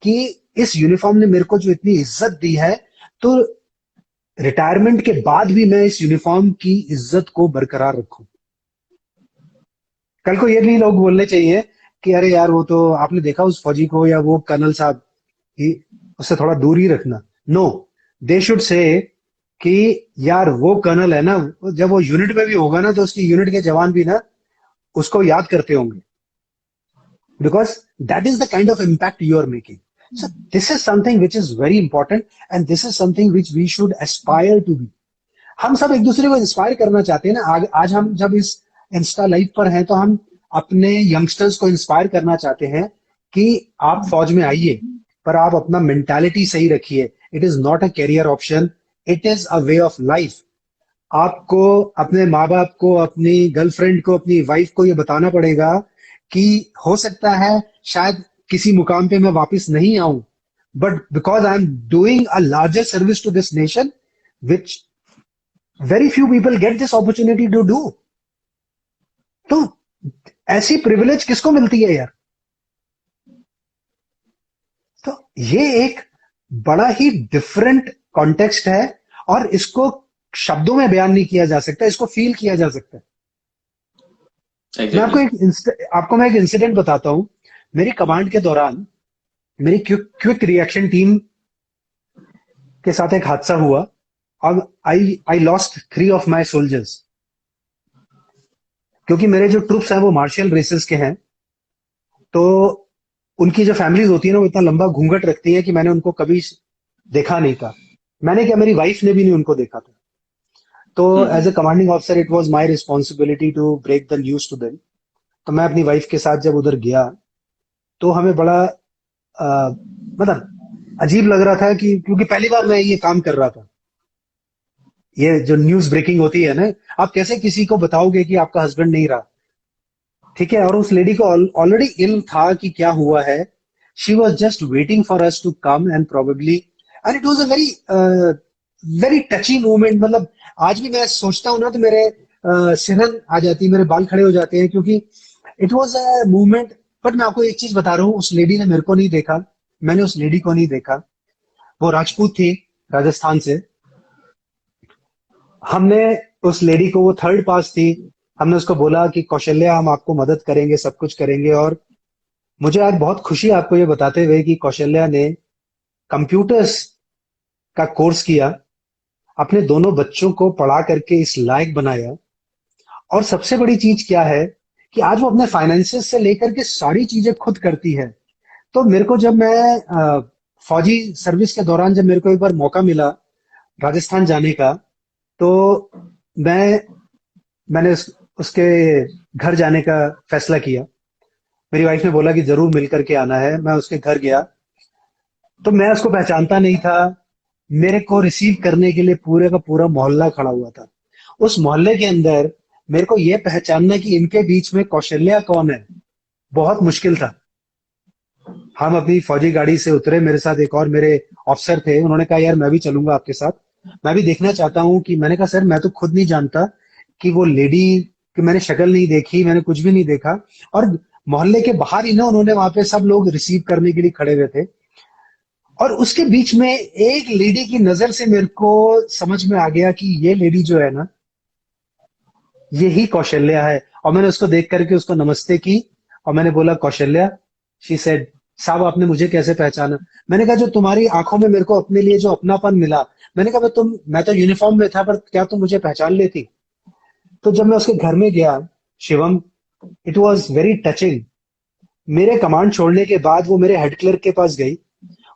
कि इस यूनिफॉर्म ने मेरे को जो इतनी इज्जत दी है, तो रिटायरमेंट के बाद भी मैं इस यूनिफॉर्म की इज्जत को बरकरार रखूं. कल को ये भी लोग बोलने चाहिए कि अरे यार वो तो आपने देखा उस फौजी को या वो कर्नल साहब, उससे थोड़ा दूर ही रखना. नो, दे शुड से कि यार वो कर्नल है ना, जब वो यूनिट में भी होगा ना तो उसकी यूनिट के जवान भी ना उसको याद करते होंगे, because that is the kind of impact you are making. So this is something which is very important and this is something which we should aspire to be. हम सब एक दूसरे को इंस्पायर करना चाहते हैं ना। आज हम जब इस इंस्टा लाइव पर हैं तो हम अपने यंगस्टर्स को इंस्पायर करना चाहते हैं कि आप फौज में आइए, पर आप अपना मेंटालिटी सही रखिए। It is not a career option, it is a way of life. आपको अपने माँ बाप को, अपनी गर्लफ्रेंड को, अपनी वाइफ को ये बताना पड़ेगा कि हो सकता है शायद किसी मुकाम पे मैं वापस नहीं आऊं, but because I am doing a larger service to this nation, which very few people get this opportunity to do. तो ऐसी प्रिविलेज किसको मिलती है यार? तो ये एक बड़ा ही डिफरेंट कॉन्टेक्स्ट है, और इसको शब्दों में बयान नहीं किया जा सकता, इसको फील किया जा सकता है। मैं एक इंसिडेंट बताता हूं। मेरी कमांड के दौरान मेरी क्विक रिएक्शन टीम के साथ एक हादसा हुआ, और I lost 3 of my soldiers. क्योंकि मेरे जो ट्रूप्स हैं वो मार्शल रेसेस के हैं, तो उनकी जो फैमिलीज होती है ना, वो इतना लंबा घूंघट रखती है कि मैंने उनको कभी देखा नहीं था। मैंने क्या, मेरी वाइफ ने भी नहीं उनको देखा था। तो as a commanding officer it was my responsibility to break the news to them. तो मैं अपनी वाइफ के साथ जब उधर गया तो हमें बड़ा मतलब अजीब लग रहा था, कि क्योंकि पहली बार मैं ये काम कर रहा था। ये जो न्यूज ब्रेकिंग होती है ना, आप कैसे किसी को बताओगे कि आपका हस्बैंड नहीं रहा, ठीक है? और उस लेडी को ऑलरेडी इल्म था कि क्या हुआ है। She was just waiting for us to come, and probably and it was a very very touchy moment. मतलब आज भी मैं सोचता हूँ ना तो मेरे सिरहन आ जाती है, मेरे बाल खड़े हो जाते हैं, क्योंकि it was a movement. But मैं आपको एक चीज बता रहा हूँ, उस लेडी ने मेरे को नहीं देखा, मैंने उस लेडी को नहीं देखा। वो राजपूत थी, राजस्थान से। हमने उस लेडी को, वो थर्ड पास थी, हमने उसको बोला कि कौशल्या हम आपको मदद करेंगे, सब कुछ करेंगे। और मुझे आज बहुत खुशी है आपको ये बताते हुए कि कौशल्या ने कंप्यूटर्स का कोर्स किया, अपने दोनों बच्चों को पढ़ा करके इस लायक बनाया। और सबसे बड़ी चीज क्या है कि आज वो अपने फाइनेंसेस से लेकर के सारी चीजें खुद करती है। तो मेरे को जब मैं फौजी सर्विस के दौरान जब मेरे को एक बार मौका मिला राजस्थान जाने का, तो मैंने उसके घर जाने का फैसला किया। मेरी वाइफ ने बोला कि जरूर मिल करके आना है। मैं उसके घर गया तो मैं उसको पहचानता नहीं था। मेरे को रिसीव करने के लिए पूरे का पूरा मोहल्ला खड़ा हुआ था। उस मोहल्ले के अंदर मेरे को यह पहचानना कि इनके बीच में कौशल्या कौन है, बहुत मुश्किल था। हम अपनी फौजी गाड़ी से उतरे, मेरे साथ एक और मेरे ऑफिसर थे। उन्होंने कहा यार मैं भी चलूंगा आपके साथ, मैं भी देखना चाहता हूँ। कि मैंने कहा सर मैं तो खुद नहीं जानता कि वो लेडी, कि मैंने शक्ल नहीं देखी, मैंने कुछ भी नहीं देखा। और मोहल्ले के बाहर ही ना उन्होंने वहां पे सब लोग रिसीव करने के लिए खड़े हुए थे। और उसके बीच में एक लेडी की नजर से मेरे को समझ में आ गया कि ये लेडी जो है ना, यही कौशल्या है। और मैंने उसको देख करके उसको नमस्ते की, और मैंने बोला कौशल्या। शी सेड साहब आपने मुझे कैसे पहचाना? मैंने कहा जो तुम्हारी आंखों में मेरे को अपने लिए जो अपनापन मिला। मैंने कहा मैं तो यूनिफॉर्म में था, पर क्या तुम मुझे पहचान लेती? तो जब मैं उसके घर में गया Shivam, it was very touching. मेरे कमांड छोड़ने के बाद वो मेरे हेड क्लर्क के पास गई।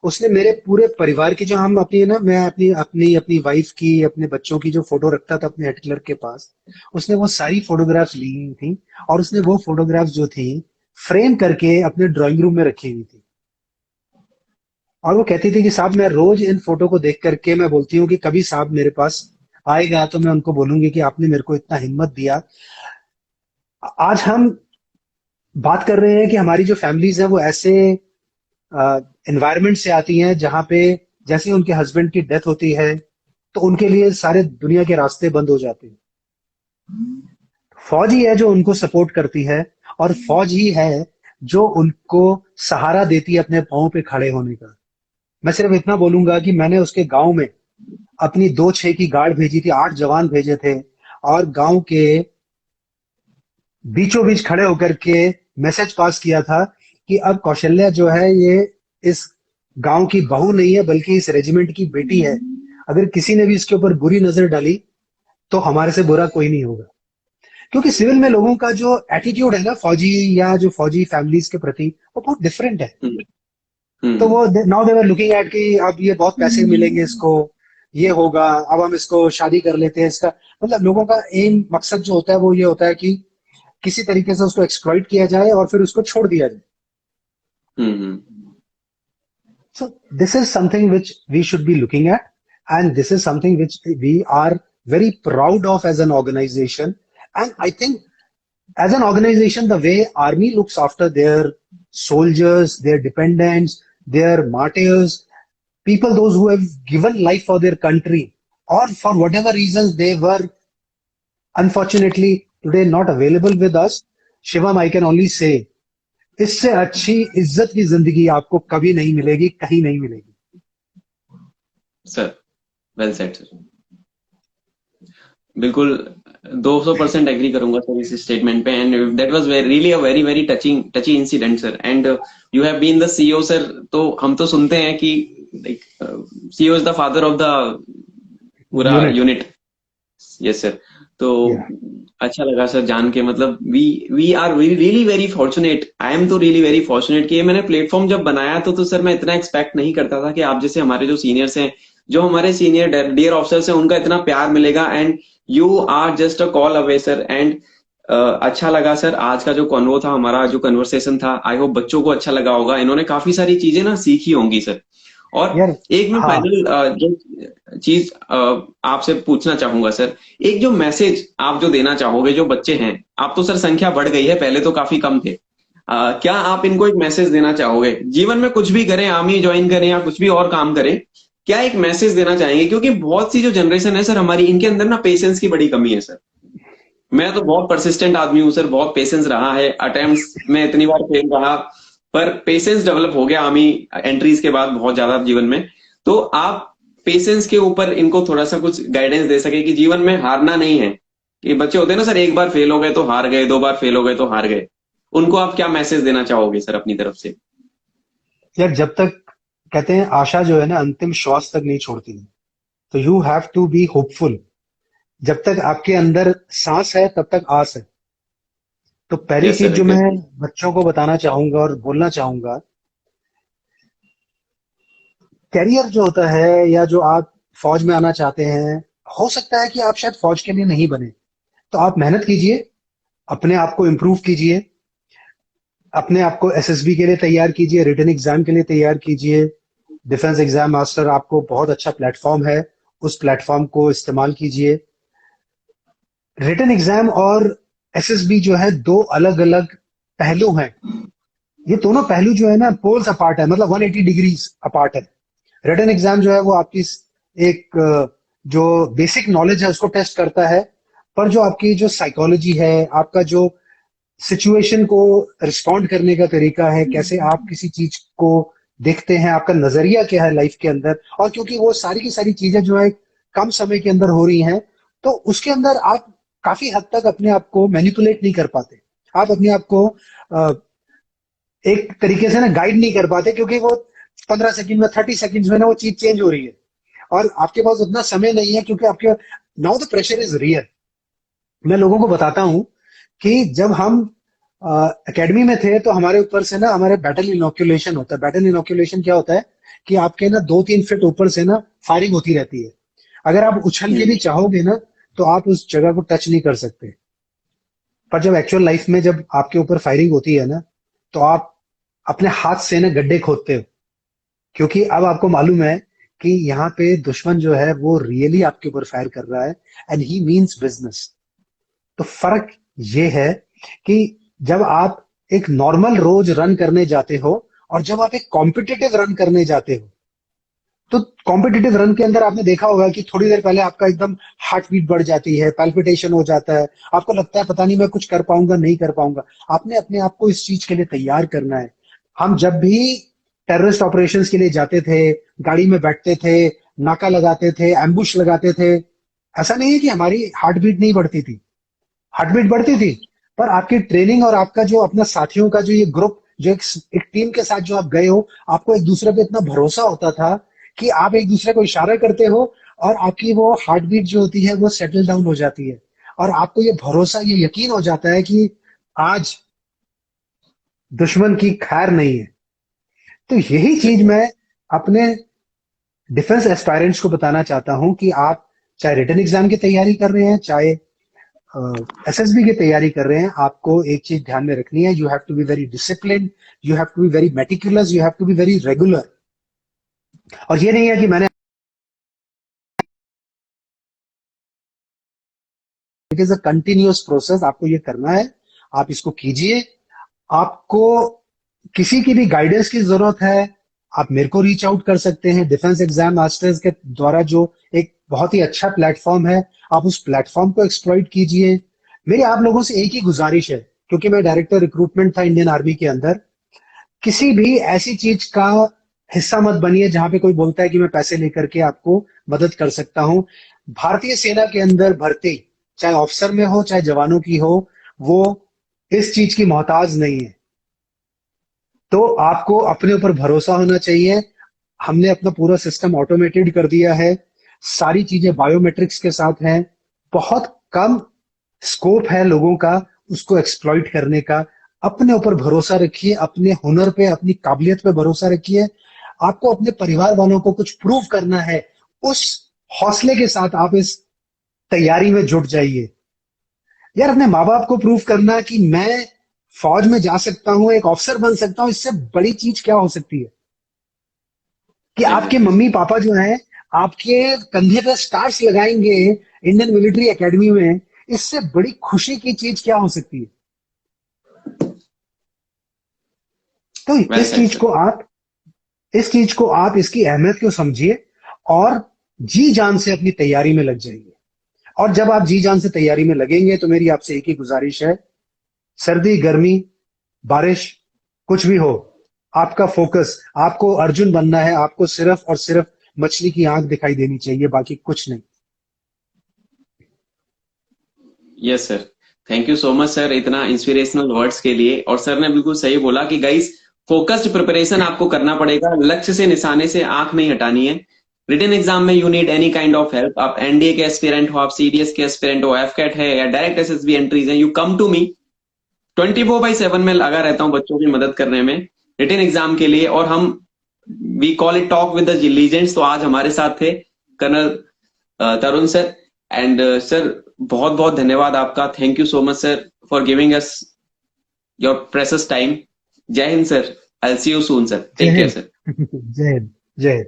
उसने मेरे पूरे परिवार की, जो हम अपनी ना, मैं अपनी अपनी अपनी वाइफ की, अपने बच्चों की जो फोटो रखता था अपने हेड क्लर्क के पास, उसने वो सारी फोटोग्राफ्स ली थी। और उसने वो फोटोग्राफ्स जो थी फ्रेम करके अपने ड्राइंग रूम में रखी हुई थी। और वो कहती थी कि साहब मैं रोज इन फोटो को देख करके मैं बोलती हूँ कि कभी साहब मेरे पास आएगा तो मैं उनको बोलूंगी कि आपने मेरे को इतना हिम्मत दिया। आज हम बात कर रहे हैं कि हमारी जो फैमिलीज हैं वो ऐसे एनवायरनमेंट से आती हैं जहां पे जैसे उनके हस्बैंड की डेथ होती है तो उनके लिए सारे दुनिया के रास्ते बंद हो जाते हैं। फौज ही है जो उनको सपोर्ट करती है, और फौज ही है जो उनको सहारा देती है अपने पांव पे खड़े होने का। मैं सिर्फ इतना बोलूंगा कि मैंने उसके गांव में अपनी 2-6 की गार्ड भेजी थी, 8 जवान भेजे थे, और गांव के बीचों बीच खड़े होकर के मैसेज पास किया था कि अब कौशल्या जो है ये इस गांव की बहू नहीं है, बल्कि इस रेजिमेंट की बेटी है। अगर किसी ने भी इसके ऊपर बुरी नजर डाली तो हमारे से बुरा कोई नहीं होगा। क्योंकि सिविल में लोगों का जो एटीट्यूड है ना फौजी या जो फौजी फैमिलीज के प्रति, वो बहुत डिफरेंट है। तो वो now they were looking at कि अब ये बहुत पैसे मिलेंगे इसको, ये होगा, अब हम इसको शादी कर लेते हैं, इसका मतलब लोगों का एम मकसद जो होता है वो ये होता है कि किसी तरीके से उसको एक्सप्लॉइट किया जाए और फिर उसको छोड़ दिया जाए. हम्म. So this is something which we should be looking at, and this is something which we are very proud of as an organization. And I think as an organization, the way army looks after their soldiers, their dependents, their martyrs, people those who have given life for their country, or for whatever reasons they were unfortunately today not available with us, Shivam, I can only say, इससे अच्छी इज्जत की जिंदगी आपको कभी नहीं मिलेगी, कहीं नहीं मिलेगी. Sir well said sir. बिल्कुल 200% एग्री करूंगा सर इस स्टेटमेंट पे. And that was really a very very touchy incident sir. And you have been the CEO sir. तो हम तो सुनते हैं कि like CEO is the father of the पूरा यूनिट. Yes sir. तो अच्छा लगा सर जान के. मतलब we are really very fortunate. I am तो रियली वेरी फॉर्चुनेट कि ये मैंने प्लेटफॉर्म जब बनाया तो सर मैं इतना एक्सपेक्ट नहीं करता था कि आप जैसे हमारे जो सीनियर्स हैं, जो हमारे सीनियर डियर ऑफिसर्स हैं, उनका इतना प्यार मिलेगा. And you are just a call away sir. And अच्छा लगा सर आज का जो कॉन्वो था हमारा, जो कन्वर्सेशन था. आई होप बच्चों को अच्छा लगा होगा. इन्होंने काफी सारी चीजें ना सीखी होंगी सर. और यार, एक मैं हाँ. फाइनल जो चीज आपसे पूछना चाहूंगा सर, एक जो मैसेज आप जो देना चाहोगे जो बच्चे हैं, आप तो सर संख्या बढ़ गई है, पहले तो काफी कम थे. क्या आप इनको एक मैसेज देना चाहोगे? जीवन में कुछ भी करें, आर्मी ज्वाइन करें या कुछ भी और काम करें, क्या एक मैसेज देना चाहेंगे? क्योंकि बहुत सी जो जनरेशन है सर हमारी, इनके अंदर ना पेशेंस की बड़ी कमी है सर. मैं तो बहुत परसिस्टेंट आदमी हूँ सर, बहुत पेशेंस रहा है. अटेम्प्ट्स में इतनी बार फेल रहा, पर पेशेंस डेवलप हो गया आर्मी एंट्रीज के बाद बहुत ज्यादा जीवन में. तो आप पेशेंस के ऊपर इनको थोड़ा सा कुछ गाइडेंस दे सके कि जीवन में हारना नहीं है. कि बच्चे होते हैं ना सर, एक बार फेल हो गए तो हार गए, 2 बार फेल हो गए तो हार गए. उनको आप क्या मैसेज देना चाहोगे सर अपनी तरफ से? यार, जब तक कहते हैं आशा जो है ना अंतिम श्वास तक नहीं छोड़ती है, तो you have to be hopeful. जब तक आपके अंदर सांस है तब तक आस है. तो पहली यस चीज सर, जो मैं एग्जैक्टली. बच्चों को बताना चाहूंगा और बोलना चाहूंगा, कैरियर जो होता है या जो आप फौज में आना चाहते हैं, हो सकता है कि आप शायद फौज के लिए नहीं बने. तो आप मेहनत कीजिए, अपने आप को इम्प्रूव कीजिए, अपने आप को एसएसबी के लिए तैयार कीजिए, रिटन एग्जाम के लिए तैयार कीजिए. डिफेंस एग्जाम मास्टर आपको बहुत अच्छा प्लेटफॉर्म है, उस प्लेटफॉर्म को इस्तेमाल कीजिए. रिटन एग्जाम और एसएसबी जो है दो अलग अलग पहलू हैं. ये दोनों पहलू जो है ना पोल्स अपार्ट है, मतलब 180 डिग्रीज अपार्ट है. रिटन एग्जाम जो है वो आपकी एक जो बेसिक नॉलेज है उसको टेस्ट करता है, पर जो आपकी जो साइकोलॉजी है, आपका जो सिचुएशन को रिस्पॉन्ड करने का तरीका है, कैसे आप किसी चीज को देखते हैं, आपका नजरिया क्या है लाइफ के अंदर, और क्योंकि वो सारी की सारी चीजें जो है कम समय के अंदर हो रही हैं, तो उसके अंदर आप काफी हद तक अपने आप को मैनिपुलेट नहीं कर पाते. आप अपने आप को अ, एक तरीके से ना गाइड नहीं कर पाते, क्योंकि वो 15 सेकंड में 30 सेकंड में ना वो चीज चेंज हो रही है और आपके पास उतना समय नहीं है, क्योंकि आपके now the pressure is real. मैं लोगों को बताता हूं कि जब हम एकेडमी में थे तो हमारे ऊपर से ना हमारे बैटल इनोक्यूलेशन होता है. बैटल इनोक्यूलेशन क्या होता है कि आपके ना 2-3 फीट ऊपर से ना फायरिंग होती रहती है. अगर आप उछल के भी चाहोगे ना तो आप उस जगह को टच नहीं कर सकते. पर जब एक्चुअल लाइफ में जब आपके ऊपर फायरिंग होती है ना, तो आप अपने हाथ से ना गड्ढे खोदते हो, क्योंकि अब आपको मालूम है कि यहाँ पे दुश्मन जो है वो रियली आपके ऊपर फायर कर रहा है, एंड ही मीन्स बिजनेस. तो फर्क ये है कि जब आप एक नॉर्मल रोज रन करने जाते हो और जब आप एक कॉम्पिटिटिव रन करने जाते हो, तो कॉम्पिटिटिव रन के अंदर आपने देखा होगा कि थोड़ी देर पहले आपका एकदम हार्ट बीट बढ़ जाती है, पैल्पिटेशन हो जाता है, आपको लगता है पता नहीं मैं कुछ कर पाऊंगा नहीं कर पाऊंगा. आपने अपने आप को इस चीज के लिए तैयार करना है. हम जब भी टेररिस्ट ऑपरेशंस के लिए जाते थे, गाड़ी में बैठते थे, नाका लगाते थे, एम्बुश लगाते थे, ऐसा नहीं है कि हमारी हार्ट बीट नहीं बढ़ती थी. हार्ट बीट बढ़ती थी, पर आपकी ट्रेनिंग और आपका जो अपना साथियों का जो ये ग्रुप, जो एक टीम के साथ जो आप गए हो, आपको एक दूसरे पे इतना भरोसा होता था कि आप एक दूसरे को इशारा करते हो और आपकी वो हार्ट बीट जो होती है वो सेटल डाउन हो जाती है, और आपको ये भरोसा, ये यकीन हो जाता है कि आज दुश्मन की खैर नहीं है. तो यही चीज मैं अपने डिफेंस एस्पायरेंट्स को बताना चाहता हूं कि आप चाहे रिटन एग्जाम की तैयारी कर रहे हैं, चाहे एसएसबी की तैयारी कर रहे हैं, आपको एक चीज ध्यान में रखनी है, you have to be very discipline, you have to be very meticulous, you have to be very regular. और ये नहीं है कि मैंने, it is a continuous process, आपको ये करना है, आप इसको कीजिए। आपको किसी की भी गाइडेंस की जरूरत है, आप मेरे को रीच आउट कर सकते हैं। डिफेंस एग्जाम मास्टर्स के द्वारा जो एक बहुत ही अच्छा प्लेटफॉर्म है, आप उस प्लेटफॉर्म को एक्सप्लॉइट कीजिए। मेरी आप लोगों से एक ही गुजारिश है, क्योंकि मैं डायरेक्टर रिक्रूटमेंट था इंडियन आर्मी के अंदर, किसी भी ऐसी चीज का हिस्सा मत बनिए जहां पे कोई बोलता है कि मैं पैसे लेकर के आपको मदद कर सकता हूं। भारतीय सेना के अंदर भर्ती, चाहे ऑफिसर में हो चाहे जवानों की हो, वो इस चीज की मोहताज नहीं है। तो आपको अपने ऊपर भरोसा होना चाहिए। हमने अपना पूरा सिस्टम ऑटोमेटेड कर दिया है, सारी चीजें बायोमेट्रिक्स के साथ हैं, बहुत कम स्कोप है लोगों का उसको एक्सप्लॉइट करने का। अपने ऊपर भरोसा रखिए, अपने हुनर पे, अपनी काबिलियत पे भरोसा रखिए। आपको अपने परिवार वालों को कुछ प्रूव करना है, उस हौसले के साथ आप इस तैयारी में जुट जाइए। यार, अपने माँ बाप को प्रूव करना कि मैं फौज में जा सकता हूं, एक ऑफिसर बन सकता हूं, इससे बड़ी चीज क्या हो सकती है? कि आपके एग्जैक्टली मम्मी सर। पापा जो हैं आपके कंधे पे स्टार्स लगाएंगे इंडियन मिलिट्री एकेडमी में, इससे बड़ी खुशी की चीज क्या हो सकती है? तो वेल इस सेड चीज सर। को आप इस चीज को आप इसकी अहमियत को समझिए और जी जान से अपनी तैयारी में लग जाइए। और जब आप जी जान से तैयारी में लगेंगे तो मेरी आपसे एक ही गुजारिश है, सर्दी गर्मी बारिश कुछ भी हो, आपका फोकस, आपको अर्जुन बनना है, आपको सिर्फ और सिर्फ मछली की आंख दिखाई देनी चाहिए, बाकी कुछ नहीं। Yes sir. Thank you so much sir इतना इंस्पिरेशनल वर्ड्स के लिए। और सर ने बिल्कुल सही बोला कि गाइस फोकस्ड प्रिपरेशन आपको करना पड़ेगा, लक्ष्य से निशाने से आंख नहीं हटानी है। रिटन एग्जाम में you need any kind of help, आप एनडीए के एस्पिरेंट हो, आप सीडीएस के एस्पिरेंट हो, एफकैट है या डायरेक्ट एसएसबी एंट्रीज है, यू कम टू मी। 24/7 में लगा रहता हूँ बच्चों की मदद करने में रिटन एग्जाम के लिए। और हम we call it talk with the legends. तो आज हमारे साथ थे colonel Tarun sir. And sir बहुत बहुत धन्यवाद आपका। Thank you so much sir for giving us your precious time. जय हिंद sir. I see you soon sir. जय टेक केयर हिंद। सर। जय हिंद। जय हिंद।